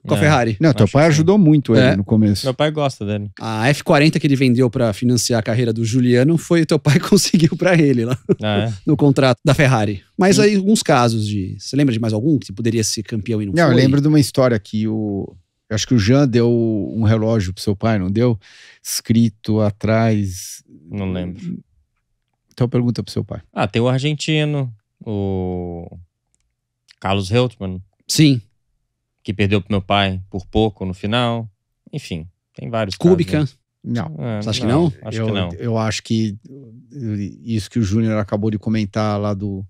a Ferrari. Não, teu pai ajudou muito ele no começo. Meu pai gosta dele. A F40 que ele vendeu pra financiar a carreira do Juliano foi o teu pai que conseguiu pra ele lá no contrato da Ferrari. Mas aí alguns casos você lembra de mais algum que poderia ser campeão e não foi? Eu lembro de uma história que eu acho que o Jean deu um relógio pro seu pai, não deu? Escrito atrás... Não lembro. Então pergunta pro seu pai. Tem o argentino, o Carlos Reutemann. Sim. Que perdeu pro meu pai por pouco no final. Enfim, tem vários Kubica. casos, né? Não. Você acha que não? Acho que não. Eu acho que isso que o Júnior acabou de comentar lá do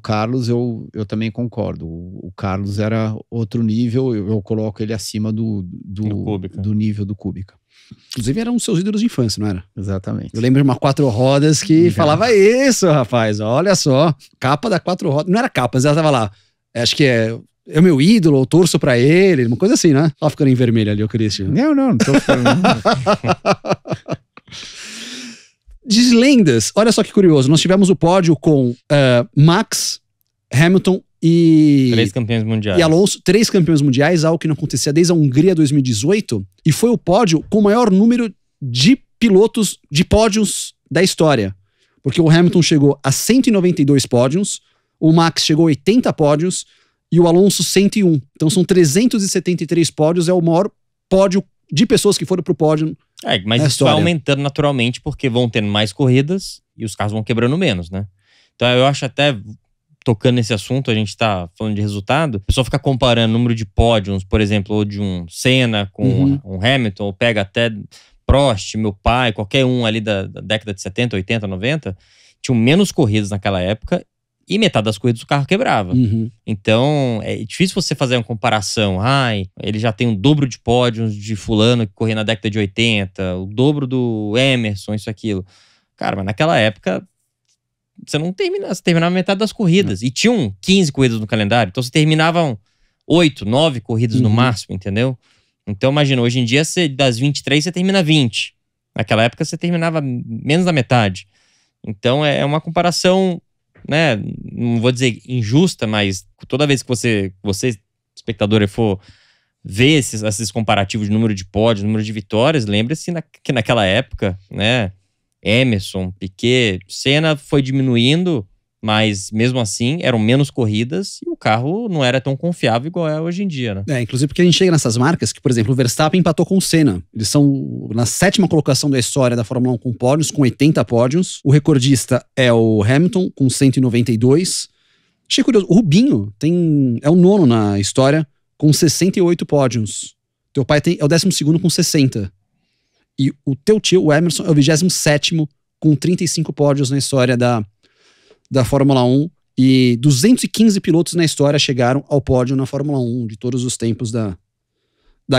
Carlos, eu também concordo. O Carlos era outro nível, eu coloco ele acima do nível do Kubica. Inclusive eram seus ídolos de infância, não era? Exatamente. Eu lembro de uma 4 rodas que falava isso, rapaz, olha só. Capa da 4 rodas. Não era capa, mas ela tava lá. Acho que é o meu ídolo, eu torço pra ele, uma coisa assim, né? Ó, ficando em vermelho ali, o Christian. Não tô falando. De lendas, olha só que curioso. Nós tivemos o pódio com Max, Hamilton e... 3 campeões mundiais. E Alonso, 3 campeões mundiais, algo que não acontecia desde a Hungria 2018. E foi o pódio com o maior número de pilotos de pódios da história. Porque o Hamilton chegou a 192 pódios, o Max chegou a 80 pódios e o Alonso 101. Então são 373 pódios, é o maior pódio de pessoas que foram pro pódio. Mas isso vai aumentando naturalmente porque vão tendo mais corridas e os carros vão quebrando menos, né? Então eu acho até, tocando nesse assunto, a gente tá falando de resultado, a pessoa fica comparando o número de pódios, por exemplo, ou de um Senna com um Hamilton, ou pega até Prost, meu pai, qualquer um ali da década de 70, 80, 90, tinham menos corridas naquela época e metade das corridas o carro quebrava. Então, é difícil você fazer uma comparação. Ele já tem o dobro de pódios de fulano que corria na década de 80, o dobro do Emerson, isso, aquilo. Cara, mas naquela época, você terminava metade das corridas. E tinham 15 corridas no calendário, então você terminavam 8, 9 corridas no máximo, entendeu? Então imagina, hoje em dia, das 23, você termina 20. Naquela época, você terminava menos da metade. Então é uma comparação, né, não vou dizer injusta, mas toda vez que você espectador, for ver esses comparativos de número de pódios, número de vitórias, lembre-se que naquela época, né, Emerson, Piquet, Senna foi diminuindo, mas mesmo assim eram menos corridas e o carro não era tão confiável igual é hoje em dia, né? Inclusive porque a gente chega nessas marcas que, por exemplo, o Verstappen empatou com o Senna. Eles são na 7ª colocação da história da Fórmula 1 com pódios, com 80 pódios. O recordista é o Hamilton, com 192. Achei curioso, o Rubinho é o 9º na história, com 68 pódios. Teu pai é o 12º com 60. E o teu tio, o Emerson, é o 27º com 35 pódios na história da Fórmula 1. E 215 pilotos na história chegaram ao pódio na Fórmula 1, de todos os tempos da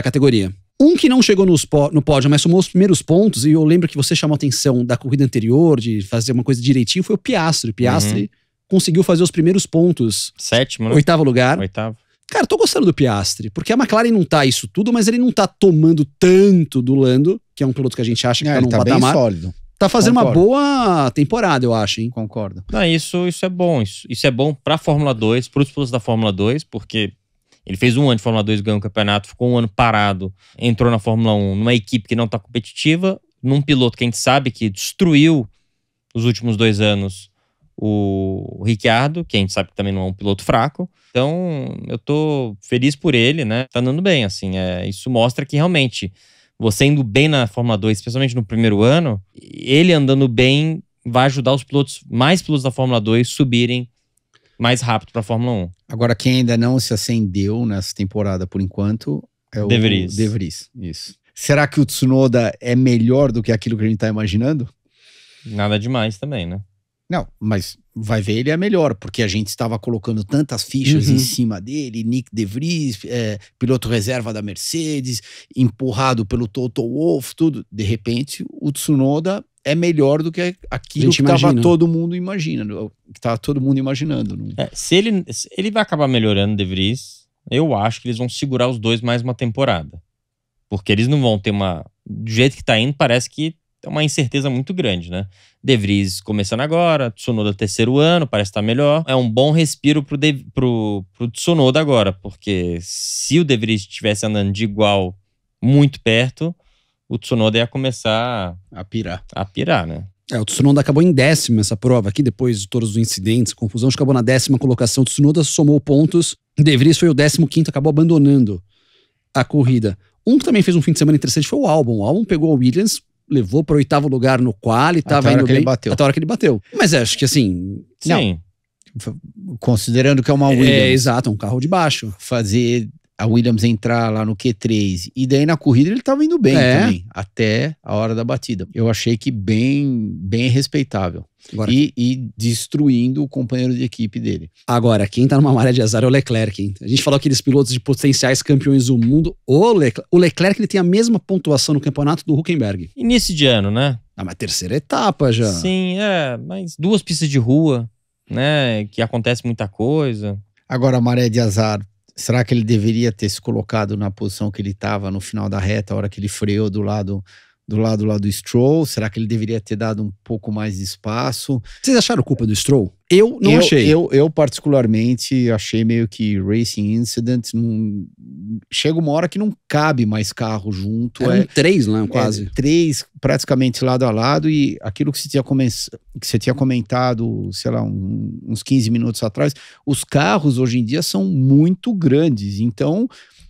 categoria. Um que não chegou no pódio, mas somou os primeiros pontos, e eu lembro que você chamou a atenção da corrida anterior, de fazer uma coisa direitinho, foi o Piastri. Piastri conseguiu fazer os primeiros pontos. 7º, né? 8º lugar. 8º. Cara, tô gostando do Piastri, porque a McLaren não tá isso tudo, mas ele não tá tomando tanto do Lando, que é um piloto que a gente acha que tá num patamar. Bem sólido. Tá fazendo uma boa temporada, eu acho, hein? Concordo. Não, isso é bom. Isso é bom pra Fórmula 2, pros pilotos da Fórmula 2, porque ele fez um ano de Fórmula 2, ganhou o campeonato, ficou um ano parado, entrou na Fórmula 1 numa equipe que não tá competitiva, num piloto que a gente sabe que destruiu os últimos 2 anos o Ricciardo, que a gente sabe que também não é um piloto fraco. Então, eu tô feliz por ele, né? Tá andando bem, assim. Isso mostra que realmente, você indo bem na Fórmula 2, especialmente no primeiro ano, ele andando bem vai ajudar mais pilotos da Fórmula 2 subirem mais rápido pra Fórmula 1. Agora, quem ainda não se acendeu nessa temporada por enquanto é o De Vries. Isso. Será que o Tsunoda é melhor do que aquilo que a gente tá imaginando? Nada demais também, né? Não, mas vai ver, ele é melhor, porque a gente estava colocando tantas fichas em cima dele, Nick De Vries, piloto reserva da Mercedes, empurrado pelo Toto Wolff, tudo. De repente, o Tsunoda é melhor do que aquilo que estava todo mundo imaginando. Se ele vai acabar melhorando, De Vries, eu acho que eles vão segurar os dois mais uma temporada. Porque eles não vão ter do jeito que tá indo, parece que é uma incerteza muito grande, né? De Vries começando agora, Tsunoda 3º ano, parece estar melhor. É um bom respiro pro Tsunoda agora, porque se o De Vries estivesse andando de igual muito perto, o Tsunoda ia começar a pirar, né? O Tsunoda acabou em 10º essa prova aqui, depois de todos os incidentes, confusão, acabou na 10ª colocação. O Tsunoda somou pontos, De Vries foi o 15º, acabou abandonando a corrida. Um que também fez um fim de semana interessante foi o Albon. O Albon pegou a Williams, levou para o 8º lugar no quali, tava indo bem até a hora que ele bateu. Mas acho que assim... Sim. Não, considerando que é uma Williams. Exato, um carro de baixo. Fazer a Williams entrar lá no Q3 e daí na corrida ele tava indo bem também, até a hora da batida. Eu achei que bem respeitável. Agora, e destruindo o companheiro de equipe dele. Agora, quem tá numa maré de azar é o Leclerc, hein? A gente falou aqueles pilotos de potenciais campeões do mundo. O Leclerc ele tem a mesma pontuação no campeonato do Hülkenberg. Início de ano, né? Mas 3ª etapa já. Sim, mas 2 pistas de rua, né? Que acontece muita coisa. Agora, a maré de azar, será que ele deveria ter se colocado na posição que ele estava no final da reta, a hora que ele freou do lado lá do Stroll? Será que ele deveria ter dado um pouco mais de espaço? Vocês acharam culpa do Stroll? Eu não achei. Eu particularmente achei meio que racing incident. Chega uma hora que não cabe mais carro junto. Eram 3, né? Quase. 3 praticamente lado a lado, e aquilo que você tinha comentado, sei lá, uns 15 minutos atrás, os carros hoje em dia são muito grandes. Então,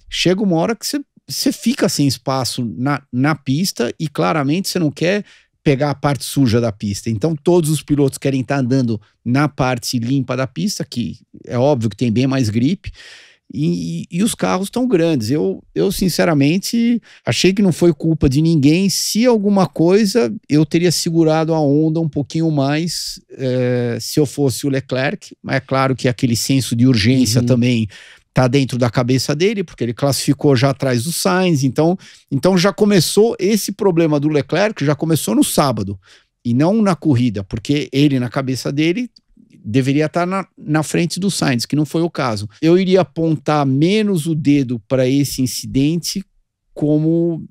chega uma hora que você fica sem espaço na pista e claramente você não quer pegar a parte suja da pista. Então todos os pilotos querem estar andando na parte limpa da pista, que é óbvio que tem bem mais gripe, e os carros estão grandes. Eu sinceramente achei que não foi culpa de ninguém. Se alguma coisa, eu teria segurado a onda um pouquinho mais se eu fosse o Leclerc, mas é claro que aquele senso de urgência também tá dentro da cabeça dele, porque ele classificou já atrás do Sainz, então já começou esse problema do Leclerc, já começou no sábado, e não na corrida, porque ele, na cabeça dele, deveria estar na frente do Sainz, que não foi o caso. Eu iria apontar menos o dedo para esse incidente, como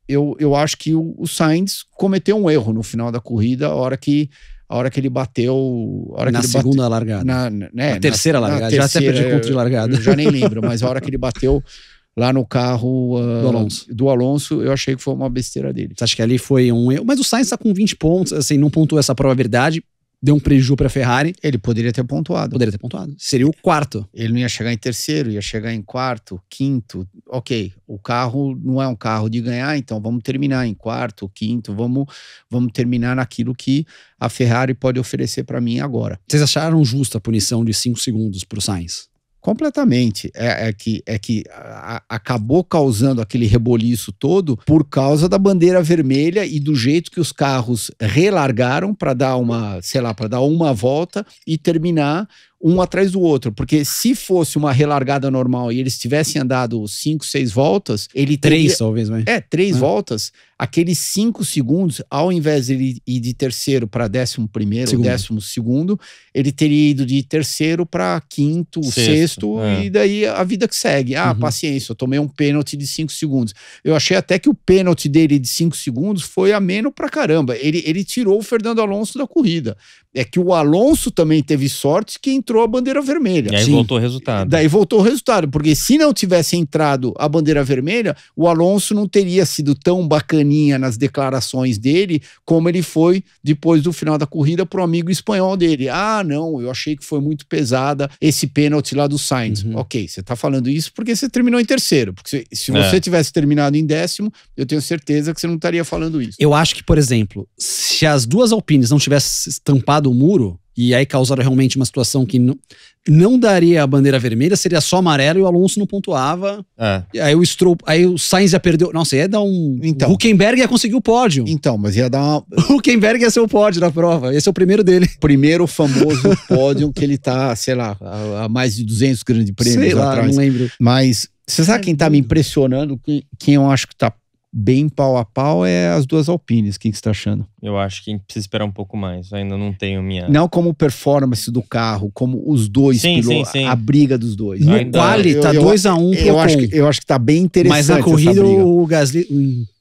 eu acho que o Sainz cometeu um erro no final da corrida, a hora que ele bateu... Na segunda largada. Na terceira largada, já até perdi conta de largada. Eu já nem lembro, mas a hora que ele bateu lá no carro do Alonso, eu achei que foi uma besteira dele. Você acha que ali foi um erro? Mas o Sainz tá com 20 pontos, assim, não pontuou essa prova, verdade. Deu um prejuízo para a Ferrari. Ele poderia ter pontuado. Seria o quarto. Ele não ia chegar em terceiro, ia chegar em quarto, quinto. Ok, o carro não é um carro de ganhar, então vamos terminar em quarto, quinto. Vamos terminar naquilo que a Ferrari pode oferecer para mim agora. Vocês acharam justa a punição de 5 segundos para o Sainz? Completamente. Acabou causando aquele reboliço todo por causa da bandeira vermelha e do jeito que os carros relargaram para dar uma volta e terminar um atrás do outro, porque se fosse uma relargada normal e eles tivessem andado 5, 6 voltas, ele teria... 3 talvez, vai. 3 voltas, aqueles 5 segundos, ao invés de ele ir de terceiro para 11º ou 12º, ele teria ido de terceiro para quinto, sexto, e daí a vida que segue. Paciência, eu tomei um pênalti de 5 segundos. Eu achei até que o pênalti dele de 5 segundos foi ameno pra caramba. Ele tirou o Fernando Alonso da corrida. É que o Alonso também teve sorte que entrou a bandeira vermelha. E aí voltou o resultado. Daí voltou o resultado, porque se não tivesse entrado a bandeira vermelha, o Alonso não teria sido tão bacaninha nas declarações dele como ele foi depois do final da corrida pro amigo espanhol dele. Não, eu achei que foi muito pesada esse pênalti lá do Sainz. Ok, você tá falando isso porque você terminou em terceiro, porque se você tivesse terminado em 10º, eu tenho certeza que você não estaria falando isso. Eu acho que, por exemplo, se as duas Alpines não tivessem estampado o muro e aí causaram realmente uma situação que não daria a bandeira vermelha, seria só amarelo e o Alonso não pontuava. E aí o Sainz já perdeu. Nossa, ia dar um... Então, o Hülkenberg ia conseguir o pódio. Então, mas ia dar uma... O Hülkenberg ia ser o pódio da prova. Esse é o primeiro dele. Primeiro famoso pódio que ele tá, sei lá, há mais de 200 grandes prêmios sei lá, atrás. Não lembro. Mas você sabe quem tá me impressionando? Quem eu acho que tá bem pau a pau é as duas Alpines. O que você tá achando? Eu acho que a gente precisa esperar um pouco mais. Eu ainda não tenho minha... Não como performance do carro, como os dois pilotos, a briga dos dois. No quali tá 2-1 eu acho que tá bem interessante. Mas na corrida o Gasly...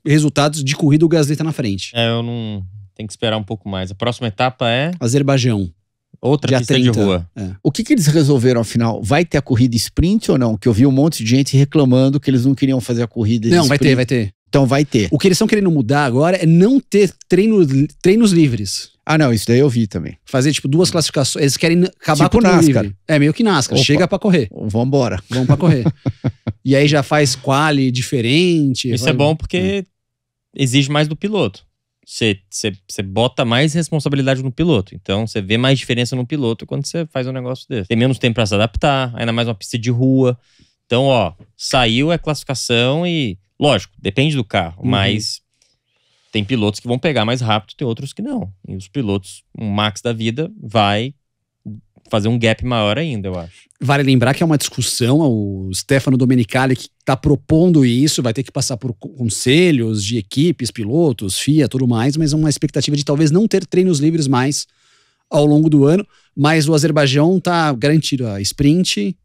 Resultados de corrida o Gasly tá na frente. Eu não... Tem que esperar um pouco mais. A próxima etapa é... Azerbaijão. Outra pista 30, de rua. O que eles resolveram afinal? Vai ter a corrida sprint ou não? Que eu vi um monte de gente reclamando que eles não queriam fazer a corrida Não, sprint. vai ter. Então vai ter. O que eles estão querendo mudar agora é não ter treinos livres. Não, isso daí eu vi também. Fazer, tipo, 2 classificações. Eles querem acabar tipo com o treino NASCAR. livre. Meio que NASCAR. Opa. Chega pra correr. Vamos pra correr. E aí já faz quali diferente. Isso é bom porque exige mais do piloto. Você bota mais responsabilidade no piloto. Então, você vê mais diferença no piloto quando você faz um negócio desse. Tem menos tempo pra se adaptar, ainda mais uma pista de rua. Então, saiu a classificação e... Lógico, depende do carro, mas tem pilotos que vão pegar mais rápido, tem outros que não. E os pilotos, um Max da vida, vai fazer um gap maior ainda, eu acho. Vale lembrar que é uma discussão, o Stefano Domenicali que está propondo isso, vai ter que passar por conselhos de equipes, pilotos, FIA, tudo mais, mas é uma expectativa de talvez não ter treinos livres mais ao longo do ano, mas o Azerbaijão está garantido a sprint,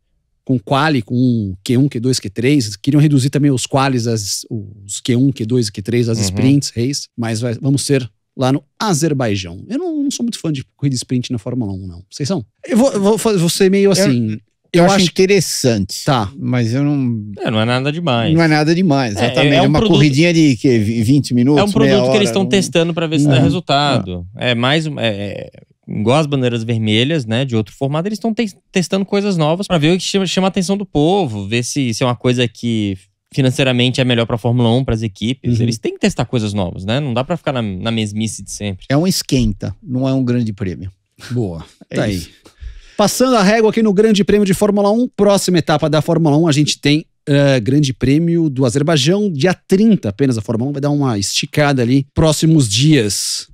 com quali, com Q1, Q2, Q3, queriam reduzir também os qualis, os Q1, Q2 e Q3, as sprints, race, mas vamos ter lá no Azerbaijão. Eu não sou muito fã de corrida sprint na Fórmula 1, não. Vocês são? Eu vou ser meio assim... Eu acho interessante. Tá. Mas eu não... não é nada demais. Não é nada demais, exatamente. É uma corridinha de 20 minutos, é um produto que eles estão testando para ver se dá resultado. É mais... igual as bandeiras vermelhas, né, de outro formato, eles estão testando coisas novas para ver o que chama a atenção do povo, ver se é uma coisa que financeiramente é melhor para a Fórmula 1, para as equipes. Eles têm que testar coisas novas, né? Não dá para ficar na mesmice de sempre. É um esquenta, não é um grande prêmio. Boa, tá aí. Passando a régua aqui no Grande Prêmio de Fórmula 1, próxima etapa da Fórmula 1, a gente tem Grande Prêmio do Azerbaijão, dia 30 apenas. A Fórmula 1 vai dar uma esticada ali, próximos dias.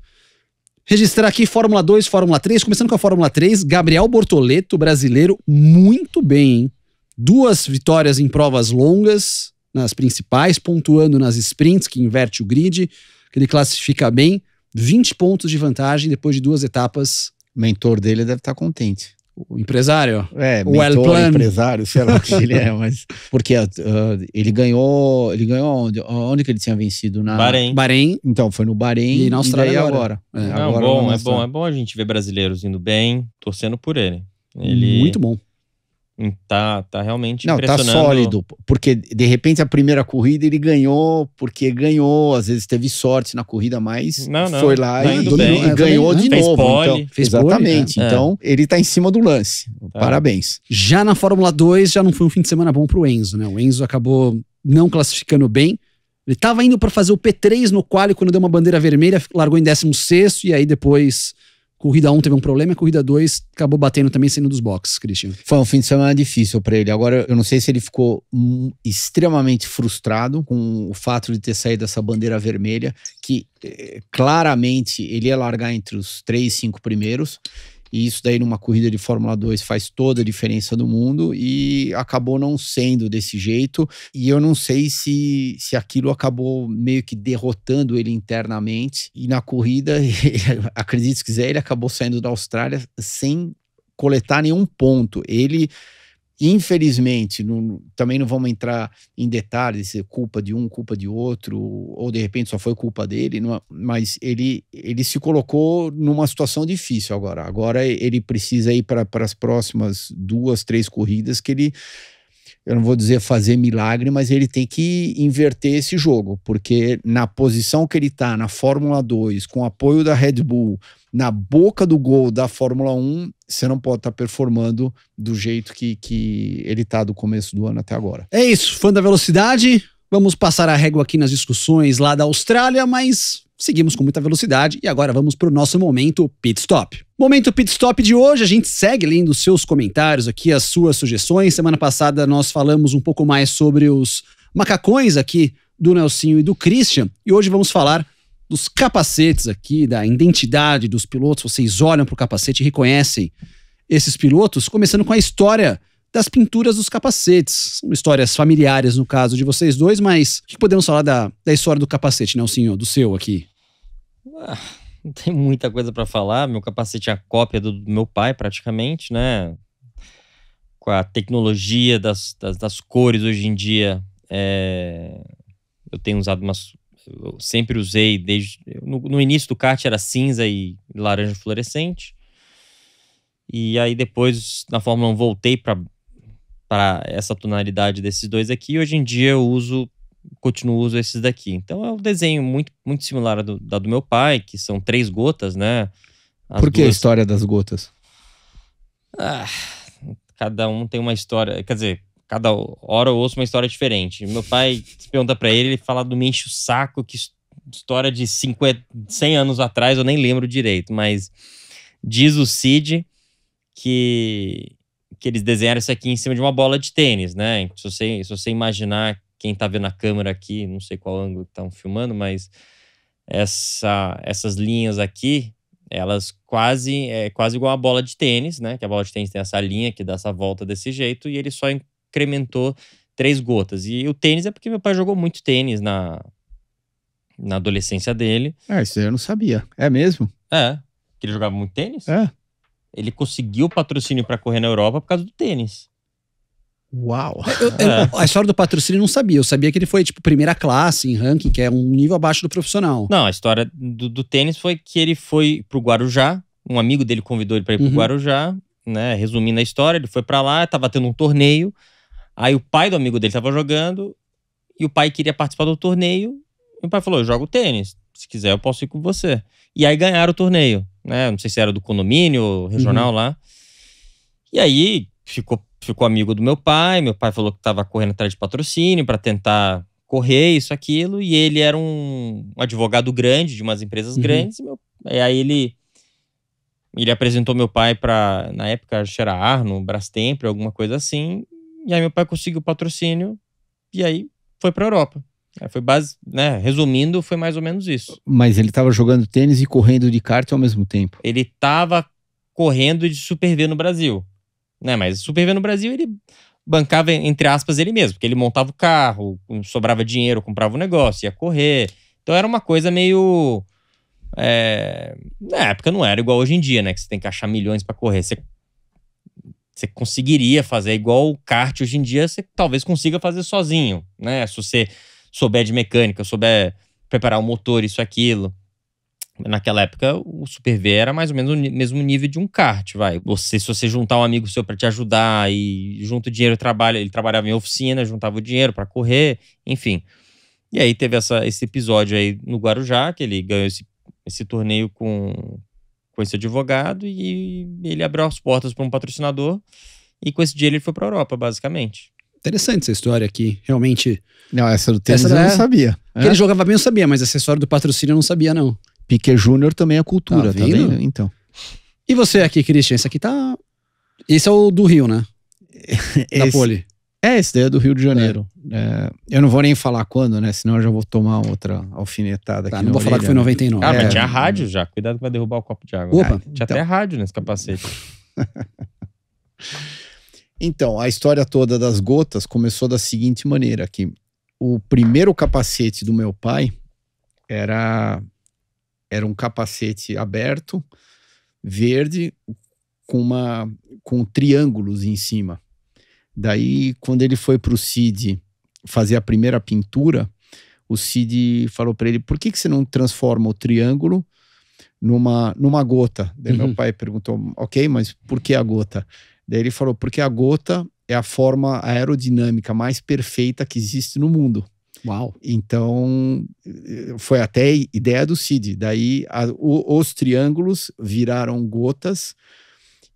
Registrar aqui Fórmula 2, Fórmula 3, começando com a Fórmula 3, Gabriel Bortoleto, brasileiro, muito bem, hein? 2 vitórias em provas longas, nas principais, pontuando nas sprints, que inverte o grid, que ele classifica bem. 20 pontos de vantagem depois de 2 etapas. O mentor dele deve estar contente. O empresário? O mentor, plan. Empresário, sei lá o que ele é, mas... Porque ele ganhou onde? Onde que ele tinha vencido? Na Bahrein. Então, foi no Bahrein e na Austrália agora. Bom a gente ver brasileiros indo bem, torcendo por ele. Ele muito bom. Tá realmente impressionando. Tá sólido, porque de repente a primeira corrida ele ganhou, às vezes teve sorte na corrida, mas foi lá e ganhou de novo. Pole, fez exatamente, pole, então ele tá em cima do lance, parabéns. Já na Fórmula 2 já não foi um fim de semana bom pro Enzo, né? O Enzo acabou não classificando bem, ele tava indo para fazer o P3 no quali quando deu uma bandeira vermelha, largou em 16º e aí depois... Corrida 1 teve um problema, a corrida 2 acabou batendo também saindo dos boxes, Christian. Foi um fim de semana difícil para ele. Agora, eu não sei se ele ficou extremamente frustrado com o fato de ter saído dessa bandeira vermelha, que claramente ele ia largar entre os 3, 5 primeiros. E isso daí numa corrida de Fórmula 2 faz toda a diferença do mundo e acabou não sendo desse jeito. E eu não sei se aquilo acabou meio que derrotando ele internamente. E na corrida, acredite se quiser, ele acabou saindo da Austrália sem coletar nenhum ponto. Ele... Infelizmente, também não vamos entrar em detalhes, se é culpa de um, culpa de outro, ou de repente só foi culpa dele, mas ele se colocou numa situação difícil agora. Agora ele precisa ir para as próximas 2, 3 corridas que ele, eu não vou dizer fazer milagre, mas ele tem que inverter esse jogo, porque na posição que ele está na Fórmula 2, com o apoio da Red Bull, na boca do gol da Fórmula 1, você não pode estar performando do jeito que ele está do começo do ano até agora. É isso, fã da velocidade, vamos passar a régua aqui nas discussões lá da Austrália, mas seguimos com muita velocidade e agora vamos para o nosso Momento Pit Stop. Momento Pit Stop de hoje, a gente segue lendo os seus comentários aqui, as suas sugestões. Semana passada nós falamos um pouco mais sobre os macacões aqui do Nelsinho e do Christian, e hoje vamos falar dos capacetes aqui, da identidade dos pilotos. Vocês olham para o capacete e reconhecem esses pilotos, começando com a história das pinturas dos capacetes. São histórias familiares no caso de vocês dois, mas o que podemos falar da história do capacete, Nelsinho, do seu aqui? Não tem muita coisa para falar. Meu capacete é a cópia do meu pai, praticamente, né? Com a tecnologia das cores hoje em dia, eu tenho usado eu sempre usei desde... No início do kart era cinza e laranja fluorescente. E aí depois, na Fórmula 1, voltei para essa tonalidade desses dois aqui. E hoje em dia eu continuo usando esses daqui. Então é um desenho muito, muito similar do meu pai, que são 3 gotas, né? Por que a história das gotas? Cada um tem uma história... Quer dizer... Cada hora eu ouço uma história diferente. Meu pai, se pergunta pra ele fala do me enche o saco, que história de 100 anos atrás, eu nem lembro direito, mas diz o Cid que eles desenharam isso aqui em cima de uma bola de tênis, né? Se você imaginar, quem tá vendo a câmera aqui, não sei qual ângulo que estão filmando, mas essas linhas aqui, elas é quase igual a bola de tênis, né? Que a bola de tênis tem essa linha que dá essa volta desse jeito, e ele só incrementou 3 gotas. E o tênis é porque meu pai jogou muito tênis na adolescência dele. Isso eu não sabia. É mesmo? Que ele jogava muito tênis? Ele conseguiu patrocínio para correr na Europa por causa do tênis. Uau! A história do patrocínio eu não sabia. Eu sabia que ele foi, tipo, primeira classe em ranking, que é um nível abaixo do profissional. Não, a história do tênis foi que ele foi pro Guarujá. Um amigo dele convidou ele para ir pro Guarujá, né? Resumindo a história, ele foi para lá, tava tendo um torneio. Aí o pai do amigo dele tava jogando e o pai queria participar do torneio. E o pai falou, eu jogo tênis, se quiser eu posso ir com você. E aí ganharam o torneio, né? Não sei se era do condomínio regional lá. E aí ficou amigo do meu pai falou que tava correndo atrás de patrocínio para tentar correr isso, aquilo. E ele era um advogado grande de umas empresas grandes. E aí ele apresentou meu pai para, na época, acho que era Arno, Brastemp, alguma coisa assim. E aí meu pai conseguiu o patrocínio e aí foi pra Europa. Foi né? Resumindo, foi mais ou menos isso. Mas ele tava jogando tênis e correndo de kart ao mesmo tempo? Ele tava correndo de Super V no Brasil, né? Mas Super V no Brasil ele bancava, entre aspas, ele mesmo, porque ele montava o carro, sobrava dinheiro, comprava o negócio, ia correr. Então era uma coisa meio Na época não era igual hoje em dia, né? Que você tem que achar milhões pra correr. Você conseguiria fazer igual o kart hoje em dia, você talvez consiga fazer sozinho, né? Se você souber de mecânica, souber preparar o motor, isso, aquilo. Naquela época, o Super V era mais ou menos o mesmo nível de um kart, vai. Se você juntar um amigo seu pra te ajudar e junta o dinheiro, ele trabalhava em oficina, juntava o dinheiro pra correr, enfim. E aí teve esse episódio aí no Guarujá, que ele ganhou esse torneio com esse advogado e ele abriu as portas para um patrocinador e com esse dinheiro ele foi pra Europa, basicamente. Interessante essa história aqui, realmente. Não, essa do tênis eu não sabia. Que ele jogava bem, eu sabia, mas essa história do patrocínio eu não sabia, não. Piquet Júnior também é cultura, tá vendo? Então. E você aqui, Christian? Esse aqui tá... Esse é o do Rio, né? Da pole. Esse daí é do Rio de Janeiro. Eu não vou nem falar quando, né? Senão eu já vou tomar outra alfinetada aqui. Não vou falar que foi 99. Mas tinha rádio já. Cuidado que vai derrubar o copo de água. Opa. Tinha até rádio nesse capacete. Então, a história toda das gotas começou da seguinte maneira, que o primeiro capacete do meu pai era um capacete aberto, verde, com triângulos em cima. Daí, quando ele foi pro Cid fazer a primeira pintura, o Cid falou para ele, por que você não transforma o triângulo numa gota? Daí meu pai perguntou, ok, mas por que a gota? Daí ele falou, porque a gota é a forma aerodinâmica mais perfeita que existe no mundo. Uau! Então, foi até ideia do Cid. Daí, os triângulos viraram gotas.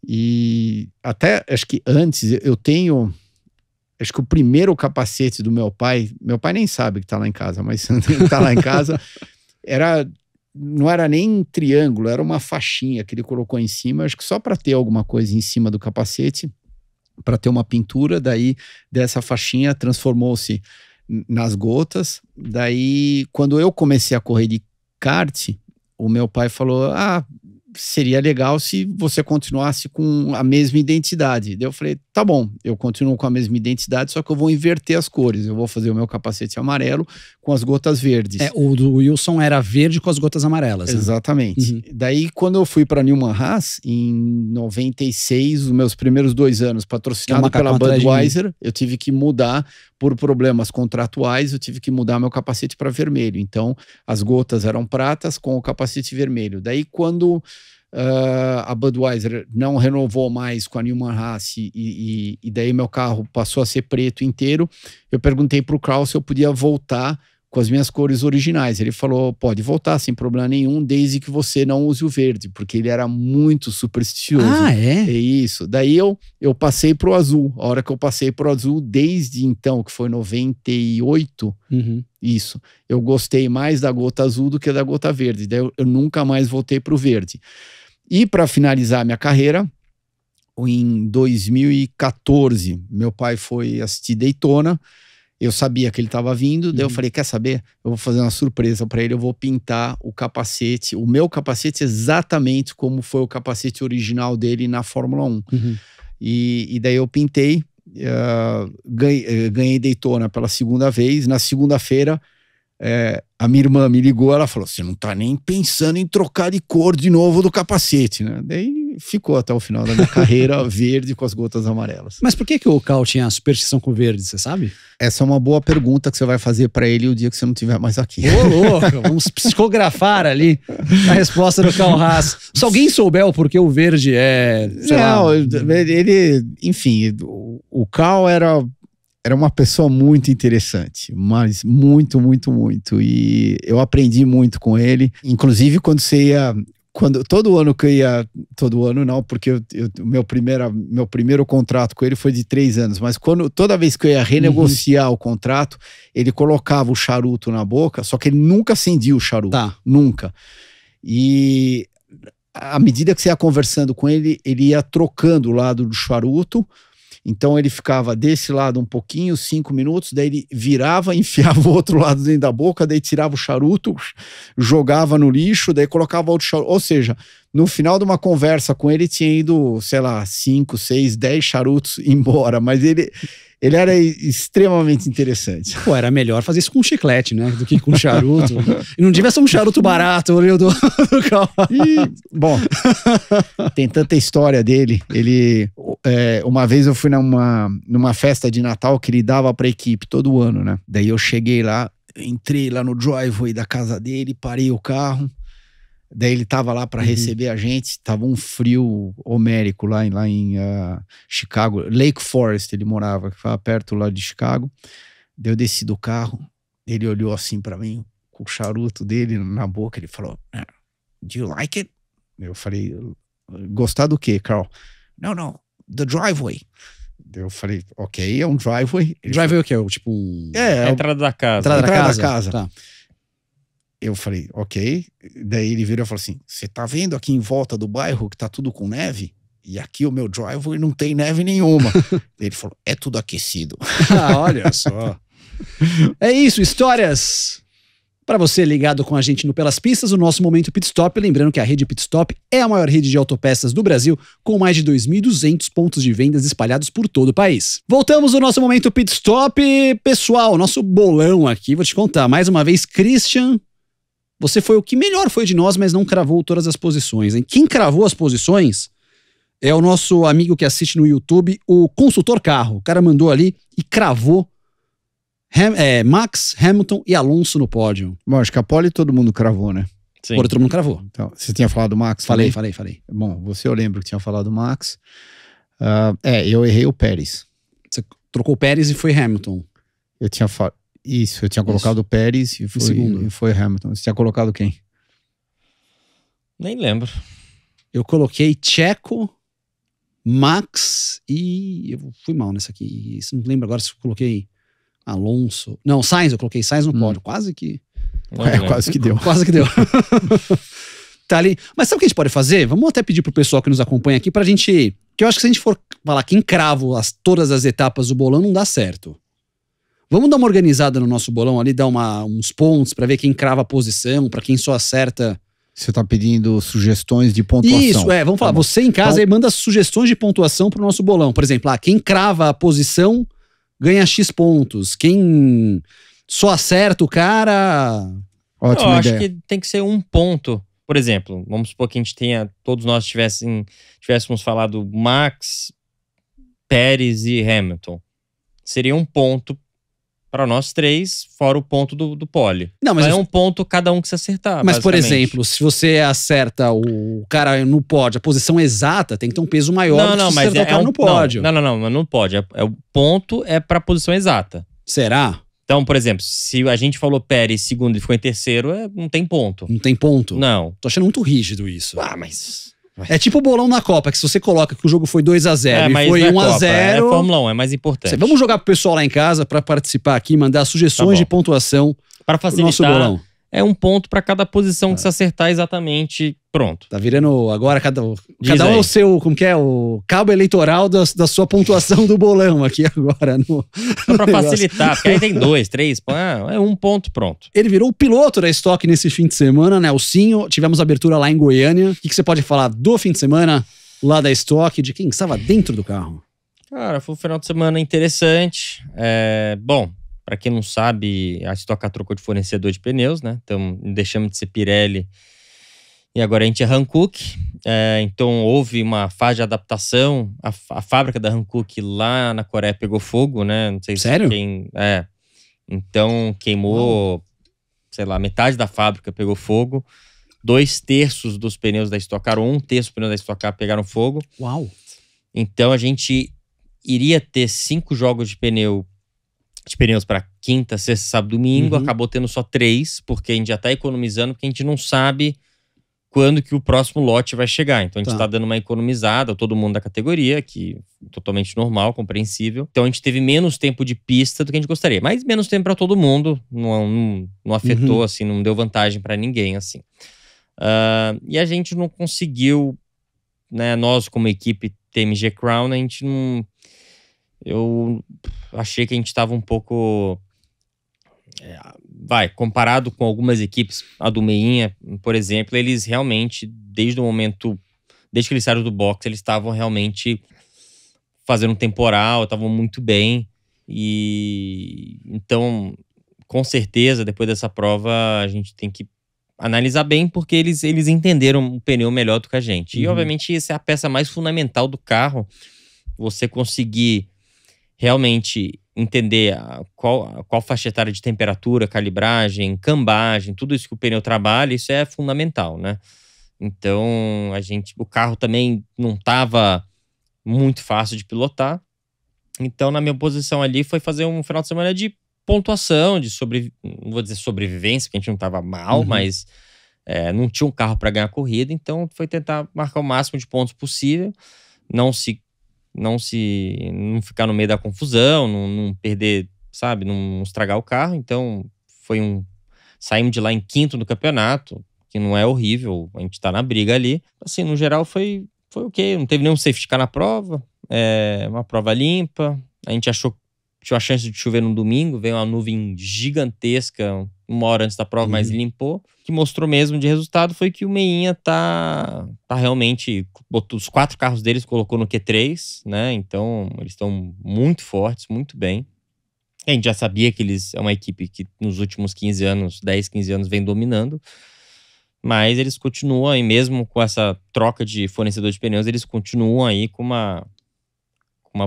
E até, acho que antes, eu tenho... Acho que o primeiro capacete do meu pai nem sabe que tá lá em casa, mas tá lá em casa, não era nem triângulo, era uma faixinha que ele colocou em cima, acho que só para ter alguma coisa em cima do capacete, para ter uma pintura. Daí, dessa faixinha, transformou-se nas gotas. Daí, quando eu comecei a correr de kart, o meu pai falou, seria legal se você continuasse com a mesma identidade. Daí eu falei, tá bom, eu continuo com a mesma identidade, só que eu vou inverter as cores. Eu vou fazer o meu capacete amarelo com as gotas verdes. O do Wilson era verde com as gotas amarelas. Né? Exatamente. Daí, quando eu fui para Newman Haas, em 96, os meus primeiros 2 anos, patrocinado pela Budweiser, eu tive que mudar por problemas contratuais, eu tive que mudar meu capacete para vermelho. Então, as gotas eram pratas com o capacete vermelho. Daí, quando a Budweiser não renovou mais com a Newman Haas e daí meu carro passou a ser preto inteiro, eu perguntei para o Carl se eu podia voltar com as minhas cores originais. Ele falou, pode voltar sem problema nenhum, desde que você não use o verde, porque ele era muito supersticioso. É? É isso. Daí eu passei pro azul. A hora que eu passei pro azul, desde então, que foi 98, isso, eu gostei mais da gota azul do que da gota verde. Daí eu nunca mais voltei pro verde. E para finalizar minha carreira, em 2014, meu pai foi assistir Daytona. Eu sabia que ele estava vindo, daí eu falei, quer saber? Eu vou fazer uma surpresa para ele, eu vou pintar o capacete, o meu capacete exatamente como foi o capacete original dele na Fórmula 1. E daí eu pintei, ganhei Daytona pela segunda vez. Na segunda-feira, a minha irmã me ligou, ela falou, você não tá nem pensando em trocar de cor de novo do capacete, né? Daí ficou até o final da minha carreira verde com as gotas amarelas. Mas por que o Cal tinha a superstição com verde, você sabe? Essa é uma boa pergunta que você vai fazer pra ele o dia que você não estiver mais aqui. Ô, louco, vamos psicografar ali a resposta do Cal Haas. Se alguém souber o porquê o verde ele, enfim, o Cal era uma pessoa muito interessante, mas muito, muito, muito. E eu aprendi muito com ele. Inclusive, todo ano que eu ia... Todo ano não, porque meu primeiro contrato com ele foi de 3 anos. Mas toda vez que eu ia renegociar o contrato, ele colocava o charuto na boca, só que ele nunca acendia o charuto. Tá. Nunca. E à medida que você ia conversando com ele, ele ia trocando o lado do charuto. Então ele ficava desse lado um pouquinho, 5 minutos, daí ele virava, enfiava o outro lado dentro da boca, daí tirava o charuto, jogava no lixo, daí colocava outro charuto. Ou seja, no final de uma conversa com ele tinha ido, sei lá, 5, 6, 10 charutos embora, mas Ele era extremamente interessante. Pô, era melhor fazer isso com chiclete, né? Do que com charuto. E não devia ser um charuto barato, olha do carro. Bom, tem tanta história dele. Ele, uma vez eu fui numa festa de Natal que ele dava pra equipe todo ano, né? Daí eu cheguei lá, entrei lá no driveway da casa dele, parei o carro. Daí ele tava lá para receber a gente, tava um frio homérico lá em Chicago, Lake Forest ele morava, que ficava perto lá de Chicago. Daí eu desci do carro, ele olhou assim para mim, com o charuto dele na boca, ele falou, do you like it? Eu falei, gostar do quê, Carl? No, the driveway. Eu falei, ok, é um driveway. Driveway é o quê? Tipo a entrada da casa. Entrada da casa. Tá. Eu falei, ok. Daí ele virou e falou assim, você tá vendo aqui em volta do bairro que tá tudo com neve? E aqui o meu driveway não tem neve nenhuma. Ele falou, é tudo aquecido. Olha só. É isso, histórias para você ligado com a gente no Pelas Pistas, o nosso Momento Pit Stop. Lembrando que a rede Pit Stop é a maior rede de autopeças do Brasil, com mais de 2.200 pontos de vendas espalhados por todo o país. Voltamos ao nosso Momento Pit Stop. Pessoal, nosso bolão aqui, vou te contar. Mais uma vez, Christian... Você foi o que melhor foi de nós, mas não cravou todas as posições, hein? Quem cravou as posições é o nosso amigo que assiste no YouTube, o Consultor Carro. O cara mandou ali e cravou Max, Hamilton e Alonso no pódio. Bom, acho que a pole todo mundo cravou, né? Sim. Todo mundo cravou. Então, você tinha falado Max? Falei. Bom, você eu lembro que tinha falado Max. Eu errei o Pérez. Você trocou o Pérez e foi Hamilton. Eu tinha falado... Isso, eu tinha colocado o Pérez e foi Hamilton. Você tinha colocado quem? Nem lembro. Eu coloquei Checo, Max e... Eu fui mal nessa aqui. Você não lembra agora se eu coloquei Alonso? Não, Sainz, eu coloquei Sainz no pódio. Quase que... Quase que deu. Quase que deu. Tá ali. Mas sabe o que a gente pode fazer? Vamos até pedir pro pessoal que nos acompanha aqui pra gente... Que eu acho que se a gente for falar quem crava todas as etapas do bolão, não dá certo. Vamos dar uma organizada no nosso bolão ali, dar uns pontos pra ver quem crava a posição, pra quem só acerta. Você tá pedindo sugestões de pontuação. Isso, vamos falar. Você em casa aí manda sugestões de pontuação pro nosso bolão. Por exemplo, quem crava a posição ganha X pontos. Quem só acerta o cara... Ótima ideia. Eu acho que tem que ser um ponto. Por exemplo, vamos supor que a gente todos nós tivéssemos falado Max, Pérez e Hamilton. Seria um ponto para nós três, fora o ponto do pole. Não, mas é um ponto cada um que se acertar. Mas, por exemplo, se você acerta o cara no pódio, a posição exata tem que ter um peso maior do que se acertar o cara no pódio. Não, mas no pódio. O ponto é para a posição exata. Será? Então, por exemplo, se a gente falou Pérez segundo e ficou em terceiro, não tem ponto. Não tem ponto? Não. Tô achando muito rígido isso. Mas... É tipo o bolão na Copa, que se você coloca que o jogo foi 2-0 e foi 1-0... É Fórmula 1, é mais importante. Vamos jogar pro pessoal lá em casa pra participar aqui, mandar sugestões de pontuação para facilitar, nosso bolão. É um ponto pra cada posição que se acertar exatamente, pronto. Tá virando agora cada um é o seu, como que é? O cabo eleitoral da sua pontuação do bolão aqui agora. Só pra facilitar, porque aí tem 2, 3, é um ponto, pronto. Ele virou o piloto da Stock nesse fim de semana, Nelsinho. Tivemos abertura lá em Goiânia. O que você pode falar do fim de semana lá da Stock, de quem estava dentro do carro? Cara, foi um final de semana interessante. Bom, para quem não sabe, a Stock Car trocou de fornecedor de pneus, né? Então, deixamos de ser Pirelli e agora a gente é Hankook. Então, houve uma fase de adaptação. A fábrica da Hankook lá na Coreia pegou fogo, né? Não sei se Sério? Então, queimou, sei lá, metade da fábrica pegou fogo. 2/3 dos pneus da Stock Car, 1/3 dos pneus da Stock Car pegaram fogo. Uau! Então, a gente iria ter 5 jogos de pneus para quinta, sexta, sábado, domingo. Acabou tendo só 3, porque a gente já tá economizando, porque a gente não sabe quando que o próximo lote vai chegar. Então a gente tá dando uma economizada, todo mundo da categoria, que é totalmente normal, compreensível. Então a gente teve menos tempo de pista do que a gente gostaria, mas menos tempo para todo mundo, não afetou, assim, não deu vantagem para ninguém, assim. E a gente não conseguiu, né, nós como equipe TMG Crown, a gente não... Eu achei que a gente estava um pouco... comparado com algumas equipes, a do Meinha, por exemplo, eles realmente, desde que eles saíram do box, eles estavam realmente fazendo um temporal, estavam muito bem. E então, com certeza, depois dessa prova, a gente tem que analisar bem, porque eles entenderam o pneu melhor do que a gente. E, obviamente, essa é a peça mais fundamental do carro. Você conseguir realmente entender qual faixa etária de temperatura, calibragem, cambagem, tudo isso que o pneu trabalha, isso é fundamental, né? Então, o carro também não estava muito fácil de pilotar. Então, na minha posição ali, foi fazer um final de semana de pontuação, não vou dizer sobrevivência, porque a gente não estava mal, mas não tinha um carro para ganhar a corrida. Então, foi tentar marcar o máximo de pontos possível, não ficar no meio da confusão, não perder, sabe, não estragar o carro. Então, saímos de lá em 5º no campeonato, que não é horrível, a gente tá na briga ali. Assim, no geral, foi ok, não teve nenhum safety car na prova, uma prova limpa. A gente achou que tinha a chance de chover no domingo, veio uma nuvem gigantesca 1 hora antes da prova, mas limpou. O que mostrou mesmo de resultado foi que o Meinha tá realmente, botou os 4 carros deles, colocou no Q3, né? Então, eles estão muito fortes, muito bem. A gente já sabia que eles é uma equipe que nos últimos 15 anos, 10, 15 anos, vem dominando. Mas eles continuam aí, mesmo com essa troca de fornecedor de pneus, eles continuam aí com uma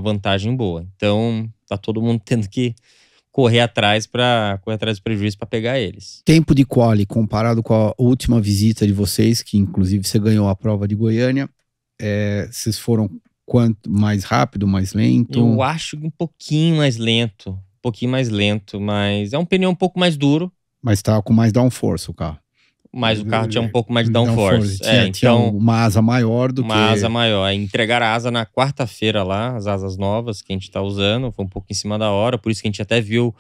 vantagem boa. Então, tá todo mundo tendo que correr atrás do prejuízo para pegar eles. Tempo de quali comparado com a última visita de vocês, que inclusive você ganhou a prova de Goiânia, vocês foram quanto mais rápido, mais lento? Eu acho um pouquinho mais lento, mas é um pneu um pouco mais duro. Mas tava com mais downforce o carro. Mas o carro tinha um pouco mais de downforce. Tinha uma asa maior do que... Uma asa maior. Entregaram a asa na quarta-feira lá, as asas novas que a gente tá usando. Foi um pouco em cima da hora, por isso que a gente até viu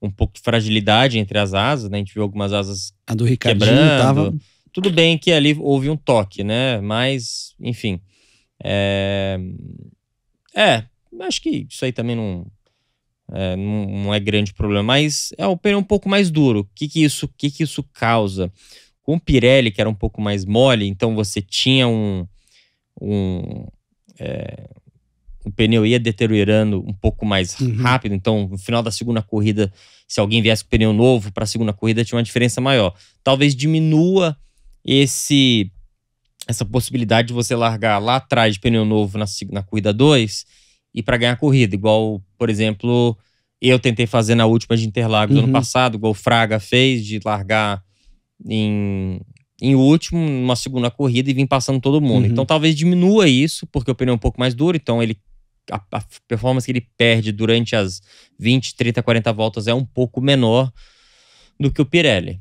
um pouco de fragilidade entre as asas, né? A gente viu algumas asas a do Ricardinho quebrando. Tava... Tudo bem que ali houve um toque, né? Mas, enfim. Acho que isso aí também não é grande problema. Mas é o pneu um pouco mais duro. O que isso causa? Com o Pirelli, que era um pouco mais mole, então você tinha o pneu ia deteriorando um pouco mais rápido. Então, no final da segunda corrida, se alguém viesse com pneu novo para a segunda corrida, tinha uma diferença maior. Talvez diminua essa possibilidade de você largar lá atrás de pneu novo na corrida 2 e para ganhar a corrida. Igual, por exemplo, eu tentei fazer na última de Interlagos ano passado, igual o Fraga fez, de largar em último, numa segunda corrida e vir passando todo mundo. Então talvez diminua isso, porque o pneu é um pouco mais duro, então a performance que ele perde durante as 20, 30, 40 voltas é um pouco menor do que o Pirelli.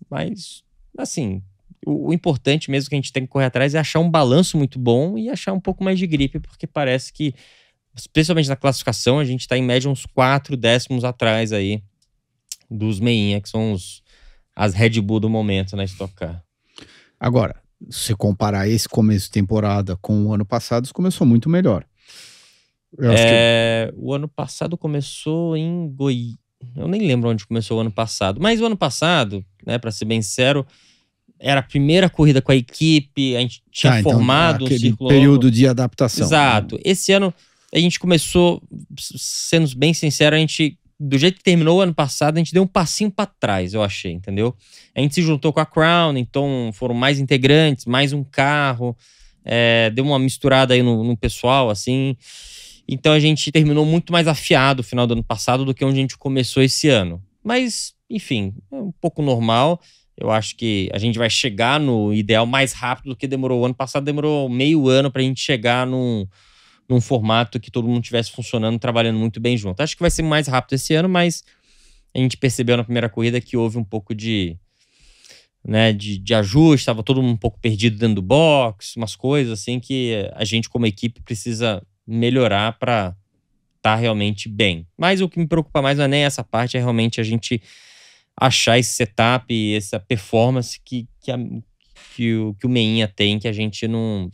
Mas, assim, o importante mesmo que a gente tem que correr atrás é achar um balanço muito bom e achar um pouco mais de gripe, porque parece que, especialmente na classificação, a gente tá em média uns 4 décimos atrás aí dos Meinha, que são as Red Bull do momento na Stock Car. Agora, se você comparar esse começo de temporada com o ano passado, começou muito melhor. O ano passado começou em Goiânia. Eu nem lembro onde começou o ano passado. Mas o ano passado, né, para ser bem sincero, era a primeira corrida com a equipe, a gente tinha formado aquele um círculo período de adaptação. Exato. Esse ano a gente começou, sendo bem sincero, do jeito que terminou o ano passado, a gente deu um passinho pra trás, eu achei, entendeu? A gente se juntou com a Crown, então foram mais integrantes, mais um carro, deu uma misturada aí no pessoal, assim. Então a gente terminou muito mais afiado no final do ano passado do que onde a gente começou esse ano. Mas, enfim, é um pouco normal. Eu acho que a gente vai chegar no ideal mais rápido do que demorou. O ano passado demorou meio ano pra gente chegar num formato que todo mundo estivesse funcionando, trabalhando muito bem junto. Acho que vai ser mais rápido esse ano, mas a gente percebeu na primeira corrida que houve um pouco de ajuste, estava todo mundo um pouco perdido dentro do box, umas coisas assim que a gente como equipe precisa melhorar para estar realmente bem. Mas o que me preocupa mais não é nem essa parte, é realmente a gente achar esse setup e essa performance que o Meinha tem, que a gente não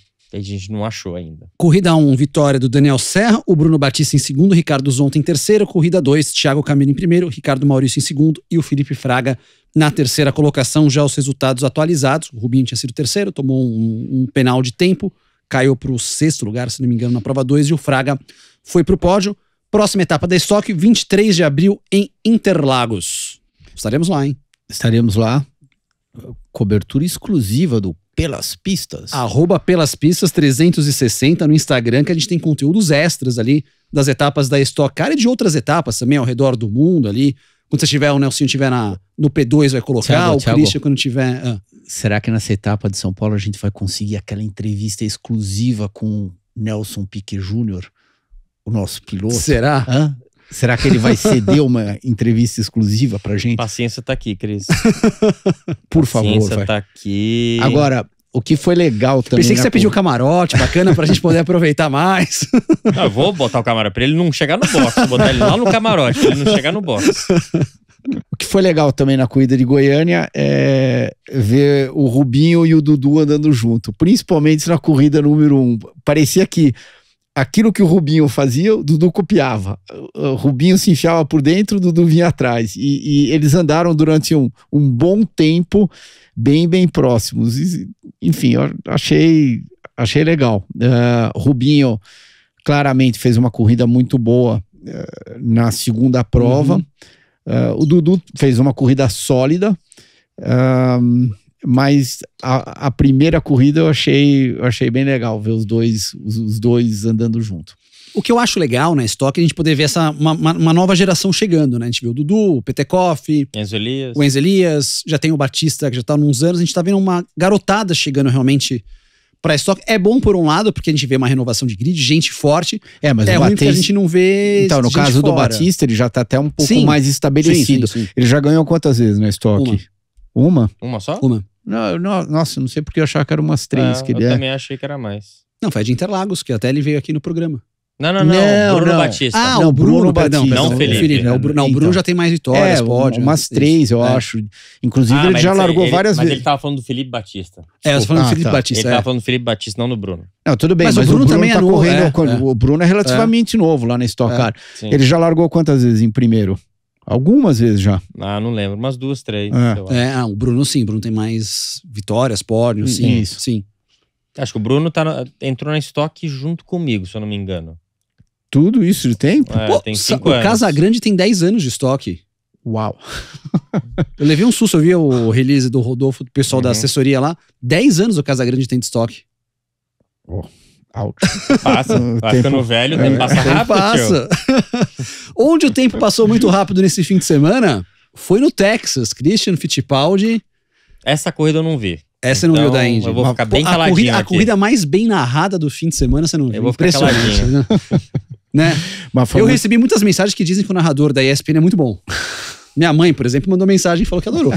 achou ainda. Corrida 1, vitória do Daniel Serra, o Bruno Batista em segundo, Ricardo Zonta em terceiro. Corrida 2, Thiago Camilo em primeiro, Ricardo Maurício em segundo e o Felipe Fraga na terceira colocação. Já os resultados atualizados: o Rubinho tinha sido terceiro, tomou um penal de tempo, caiu para o 6º lugar, se não me engano, na prova 2, e o Fraga foi para o pódio. Próxima etapa da Stock, 23 de abril em Interlagos. Estaremos lá, hein? Estaremos lá. Cobertura exclusiva do Pelas Pistas. @pelaspistas 360 no Instagram, que a gente tem conteúdos extras ali das etapas da Stock Car e de outras etapas também ao redor do mundo ali. Quando você tiver, o Nelsinho estiver no P2 vai colocar, Thiago, Christian quando tiver... Será que nessa etapa de São Paulo a gente vai conseguir aquela entrevista exclusiva com o Nelson Piquet Jr., o nosso piloto? Será? Hã? Será que ele vai ceder uma entrevista exclusiva pra gente? Paciência tá aqui, Cris. Por favor, Paciência vai. tá aqui. Agora, o que foi legal também... Pensei que você pediu camarote, bacana, pra gente poder aproveitar mais. Não, eu vou botar o camarote pra ele não chegar no box. Vou botar ele lá no camarote, pra ele não chegar no box. O que foi legal também na corrida de Goiânia é ver o Rubinho e o Dudu andando junto. Principalmente na corrida número 1. Parecia que aquilo que o Rubinho fazia, o Dudu copiava. O Rubinho se enfiava por dentro, o Dudu vinha atrás. E eles andaram durante um bom tempo, bem próximos. Enfim, eu achei legal. Rubinho claramente fez uma corrida muito boa na segunda prova. O Dudu fez uma corrida sólida, mas a primeira corrida eu achei bem legal ver os dois andando junto. O que eu acho legal na Stock é a gente poder ver uma nova geração chegando, né? A gente viu o Dudu, o Petekoff, o Enzo Elias, já tem o Batista que já tá há uns anos, a gente tá vendo uma garotada chegando realmente pra Stock. É bom por um lado, porque a gente vê uma renovação de grid, gente forte. Mas é ruim porque a gente não vê. Então, no caso do Batista, ele já tá até um pouco mais estabelecido. Sim. Ele já ganhou quantas vezes na Stock? Uma? Uma só? Uma. Nossa, não sei porque eu achava que era umas 3 que ele Eu também achei que era mais. Não, foi a de Interlagos, que até ele veio aqui no programa. Não. Bruno Batista. O Bruno Batista. Não, Felipe. O Bruno já tem mais vitórias, pode. Umas 3, eu acho. Inclusive, ele já largou várias vezes. Mas ele tava falando do Felipe Batista. Eu tô falando do Felipe Batista. Ele tava falando do Felipe Batista, não do Bruno. Não, tudo bem, mas o Bruno também tá correndo. O Bruno é relativamente novo lá na Stock Car. Ele já largou quantas vezes em primeiro? Algumas vezes já. Não lembro. Umas 2, 3. O Bruno sim. O Bruno tem mais vitórias, pódios, sim. Isso. Sim. Acho que o Bruno entrou na Stock junto comigo, se eu não me engano. Tudo isso de tempo? Tem 5 anos. O Casagrande tem 10 anos de estoque. Uau. Eu levei um susto, eu vi o release do Rodolfo, do pessoal da assessoria lá. 10 anos o Casagrande tem de estoque. Passa. Vai ficando velho, o tempo passa rápido. Passa. Onde o tempo passou muito rápido nesse fim de semana foi no Texas. Christian Fittipaldi. Essa corrida eu não vi. Essa não viu da Indy. Eu vou ficar bem caladinho A corrida mais bem narrada do fim de semana você não viu. Eu vou ficar caladinho. Né? Eu recebi muitas mensagens que dizem que o narrador da ESPN é muito bom. Minha mãe, por exemplo, mandou mensagem e falou que adorou.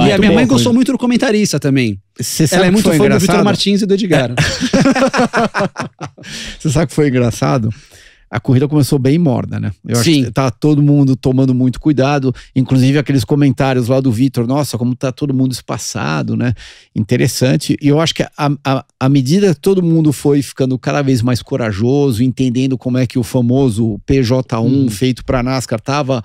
E a minha mãe gostou muito do comentarista também. Ela é muito fã do Vitor Martins e do Edgar. Você sabe que foi engraçado? A corrida começou bem morna, né? Eu acho que tá todo mundo tomando muito cuidado, inclusive aqueles comentários lá do Vitor, nossa, como tá todo mundo espaçado, né? Interessante. E eu acho que à medida que todo mundo foi ficando cada vez mais corajoso, entendendo como é que o famoso PJ1 feito para NASCAR tava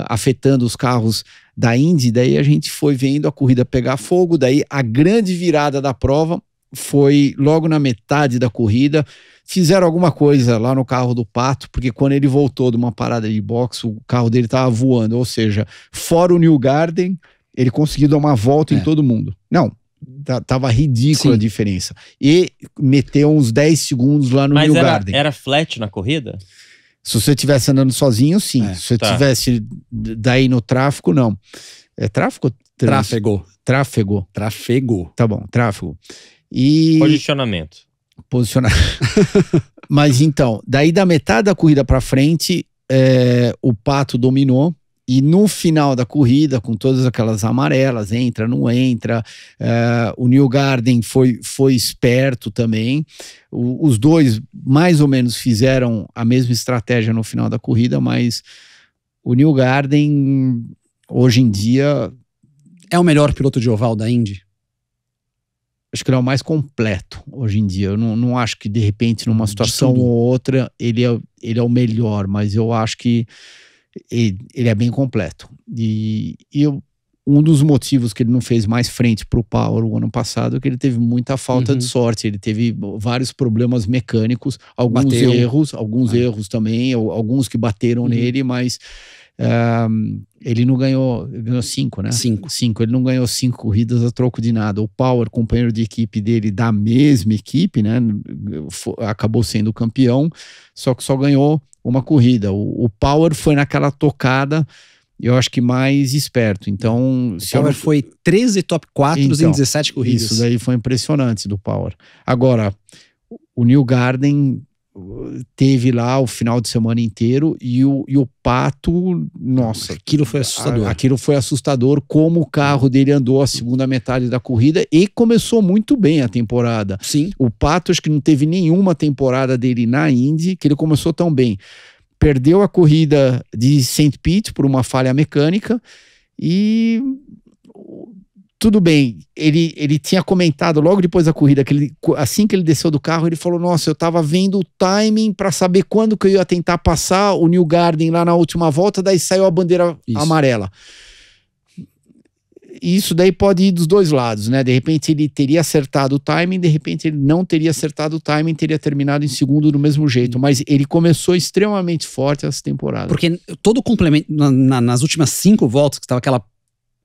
afetando os carros da Indy, daí a gente foi vendo a corrida pegar fogo, daí a grande virada da prova foi logo na metade da corrida. Fizeram alguma coisa lá no carro do Pato, porque quando ele voltou de uma parada de boxe, o carro dele tava voando, ou seja, fora o Newgarden, ele conseguiu dar uma volta em todo mundo. Não, tava ridícula a diferença. E meteu uns 10 segundos lá no Newgarden. Mas era flat na corrida? Se você estivesse andando sozinho, sim. Se você estivesse daí no tráfego, não. É tráfego? Tráfego. Tá bom, tráfego. E... Posicionar. Mas então, daí da metade da corrida pra frente, o Pato dominou. E no final da corrida, com todas aquelas amarelas, entra, não entra, o Newgarden foi esperto também. Os dois mais ou menos fizeram a mesma estratégia no final da corrida, mas o Newgarden, hoje em dia... É o melhor piloto de oval da Indy? Acho que ele é o mais completo hoje em dia. Eu não acho que, de repente, numa situação ou outra, ele é o melhor, mas eu acho que ele é bem completo. E um dos motivos que ele não fez mais frente para o Power o ano passado é que ele teve muita falta de sorte. Ele teve vários problemas mecânicos, alguns erros também, alguns que bateram nele, mas ele não ganhou 5, né? 5. Ele não ganhou 5 corridas a troco de nada. O Power, companheiro de equipe dele da mesma equipe, né? Acabou sendo campeão, só que só ganhou uma corrida. O Power foi naquela tocada, eu acho que mais esperto. Então, o Power foi 13 top 4 em 17 corridas. Isso daí foi impressionante do Power. Agora, o Newgarden teve lá o final de semana inteiro e o Pato, nossa, aquilo foi assustador. Aquilo foi assustador, como o carro dele andou a segunda metade da corrida e começou muito bem a temporada. Sim. O Pato, acho que não teve nenhuma temporada dele na Indy que ele começou tão bem. Perdeu a corrida de St. Pete por uma falha mecânica e tudo bem, ele tinha comentado logo depois da corrida, que assim que ele desceu do carro, ele falou, nossa, eu tava vendo o timing para saber quando que eu ia tentar passar o Newgarden lá na última volta, daí saiu a bandeira amarela. Isso daí pode ir dos dois lados, né? De repente ele teria acertado o timing, de repente ele não teria acertado o timing, teria terminado em segundo do mesmo jeito, mas ele começou extremamente forte essa temporada. Porque todo o complemento, nas últimas 5 voltas, que estava aquela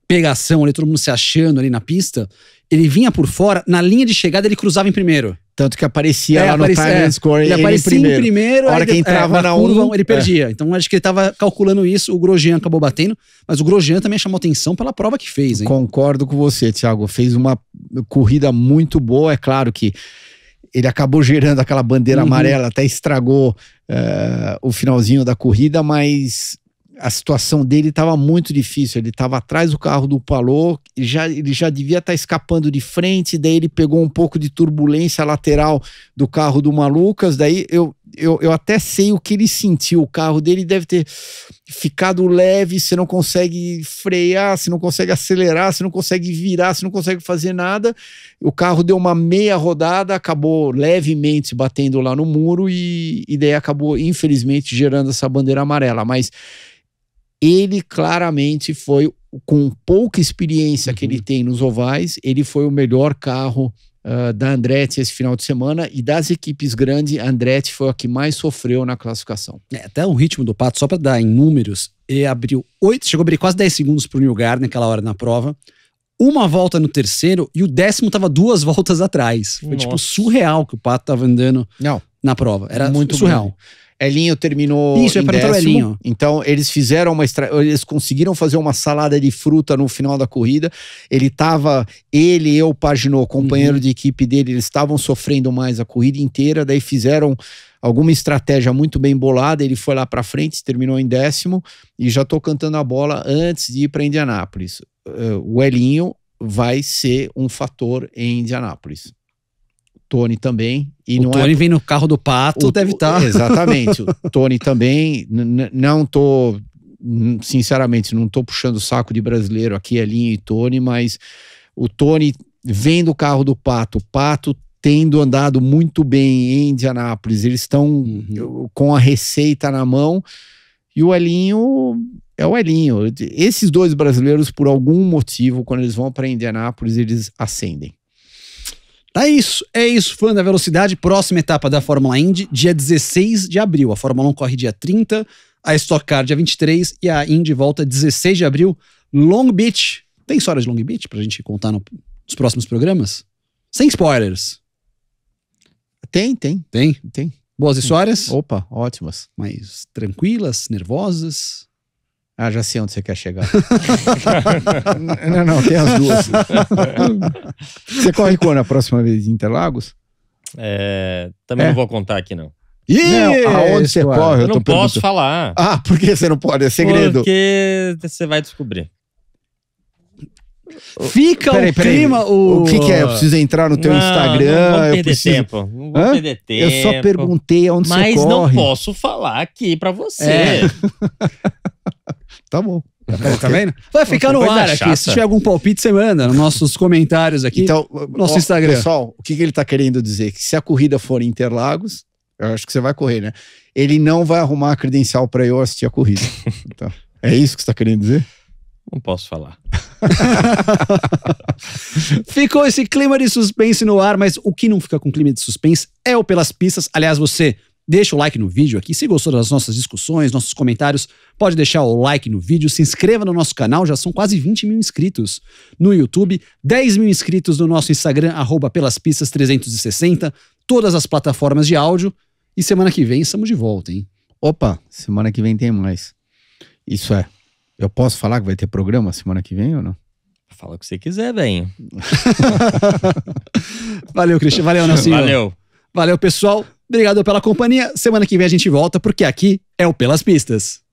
pegação ali, todo mundo se achando ali na pista, ele vinha por fora, na linha de chegada ele cruzava em primeiro. Tanto que aparecia lá no time score, ele aparecia em primeiro, a hora que entrava na curva, ele perdia. Então acho que ele estava calculando isso, o Grosjean acabou batendo, mas o Grosjean também chamou atenção pela prova que fez, hein? Concordo com você, Thiago, fez uma corrida muito boa, é claro que ele acabou gerando aquela bandeira amarela, até estragou o finalzinho da corrida, mas a situação dele estava muito difícil, ele estava atrás do carro do Palou, ele já devia estar escapando de frente, daí ele pegou um pouco de turbulência lateral do carro do Malucas, daí eu até sei o que ele sentiu, o carro dele deve ter ficado leve, você não consegue frear, você não consegue acelerar, você não consegue virar, você não consegue fazer nada, o carro deu uma meia rodada, acabou levemente batendo lá no muro e daí acabou infelizmente gerando essa bandeira amarela, mas ele claramente foi, com pouca experiência que ele tem nos ovais, ele foi o melhor carro da Andretti esse final de semana, e das equipes grandes, a Andretti foi a que mais sofreu na classificação. Até o ritmo do Pato, só para dar em números, ele abriu 8, chegou a abrir quase 10 segundos pro Newgarden naquela hora na prova, uma volta no terceiro e o 10º tava 2 voltas atrás. Foi tipo surreal que o Pato tava andando na prova. Era muito surreal. Grande. Elinho terminou em 10º, então eles fizeram eles conseguiram fazer uma salada de fruta no final da corrida. Ele e o Paginot, companheiro de equipe dele, eles estavam sofrendo mais a corrida inteira, daí fizeram alguma estratégia muito bem bolada, ele foi lá para frente, terminou em 10º, e já tô cantando a bola antes de ir para Indianápolis. O Elinho vai ser um fator em Indianápolis. Tony também. E o Tony vem no carro do Pato, deve estar. Exatamente. O Tony também. Não tô, sinceramente, não tô puxando o saco de brasileiro aqui, Elinho e Tony, mas o Tony vem do carro do Pato. O Pato tendo andado muito bem em Indianápolis. Eles estão com a receita na mão. E o Elinho é o Elinho. Esses dois brasileiros, por algum motivo, quando eles vão para Indianápolis, eles acendem. É isso, fã da velocidade. Próxima etapa da Fórmula Indy, dia 16 de abril. A Fórmula 1 corre dia 30, a Stock Car dia 23 e a Indy volta 16 de abril. Long Beach. Tem história de Long Beach pra gente contar nos próximos programas? Sem spoilers. Tem. Boas histórias? Opa, ótimas. Mas tranquilas, nervosas? Ah, já sei onde você quer chegar. não, tem as duas. Você corre quando a próxima vez em Interlagos? Também não vou contar aqui, não. Aonde você corre? Eu não posso falar. Ah, por que você não pode? É segredo. Porque você vai descobrir. Fica o clima. O que é? Eu preciso entrar no teu Instagram. Não vou perder tempo. Não vou perder tempo. Eu só perguntei aonde você corre. Mas não posso falar aqui pra você. Tá bom. Tá vendo? Vai ficar no ar aqui. Chata. Se tiver algum palpite, você manda nos nossos comentários aqui. Então, nosso Instagram. Pessoal, o que ele tá querendo dizer? Que se a corrida for em Interlagos, eu acho que você vai correr, né? Ele não vai arrumar a credencial pra eu assistir a corrida. Então, é isso que você tá querendo dizer? Não posso falar. Ficou esse clima de suspense no ar, mas o que não fica com clima de suspense é o Pelas Pistas. Aliás, você deixa o like no vídeo aqui. Se gostou das nossas discussões, nossos comentários, pode deixar o like no vídeo. Se inscreva no nosso canal, já são quase 20 mil inscritos no YouTube. 10 mil inscritos no nosso Instagram, @pelaspistas360. Todas as plataformas de áudio. E semana que vem estamos de volta, hein? Opa, semana que vem tem mais. Isso é. Eu posso falar que vai ter programa semana que vem ou não? Fala o que você quiser, bem. Valeu, Cristian. Valeu, Nelsinho. Valeu. Valeu, pessoal. Obrigado pela companhia. Semana que vem a gente volta, porque aqui é o Pelas Pistas.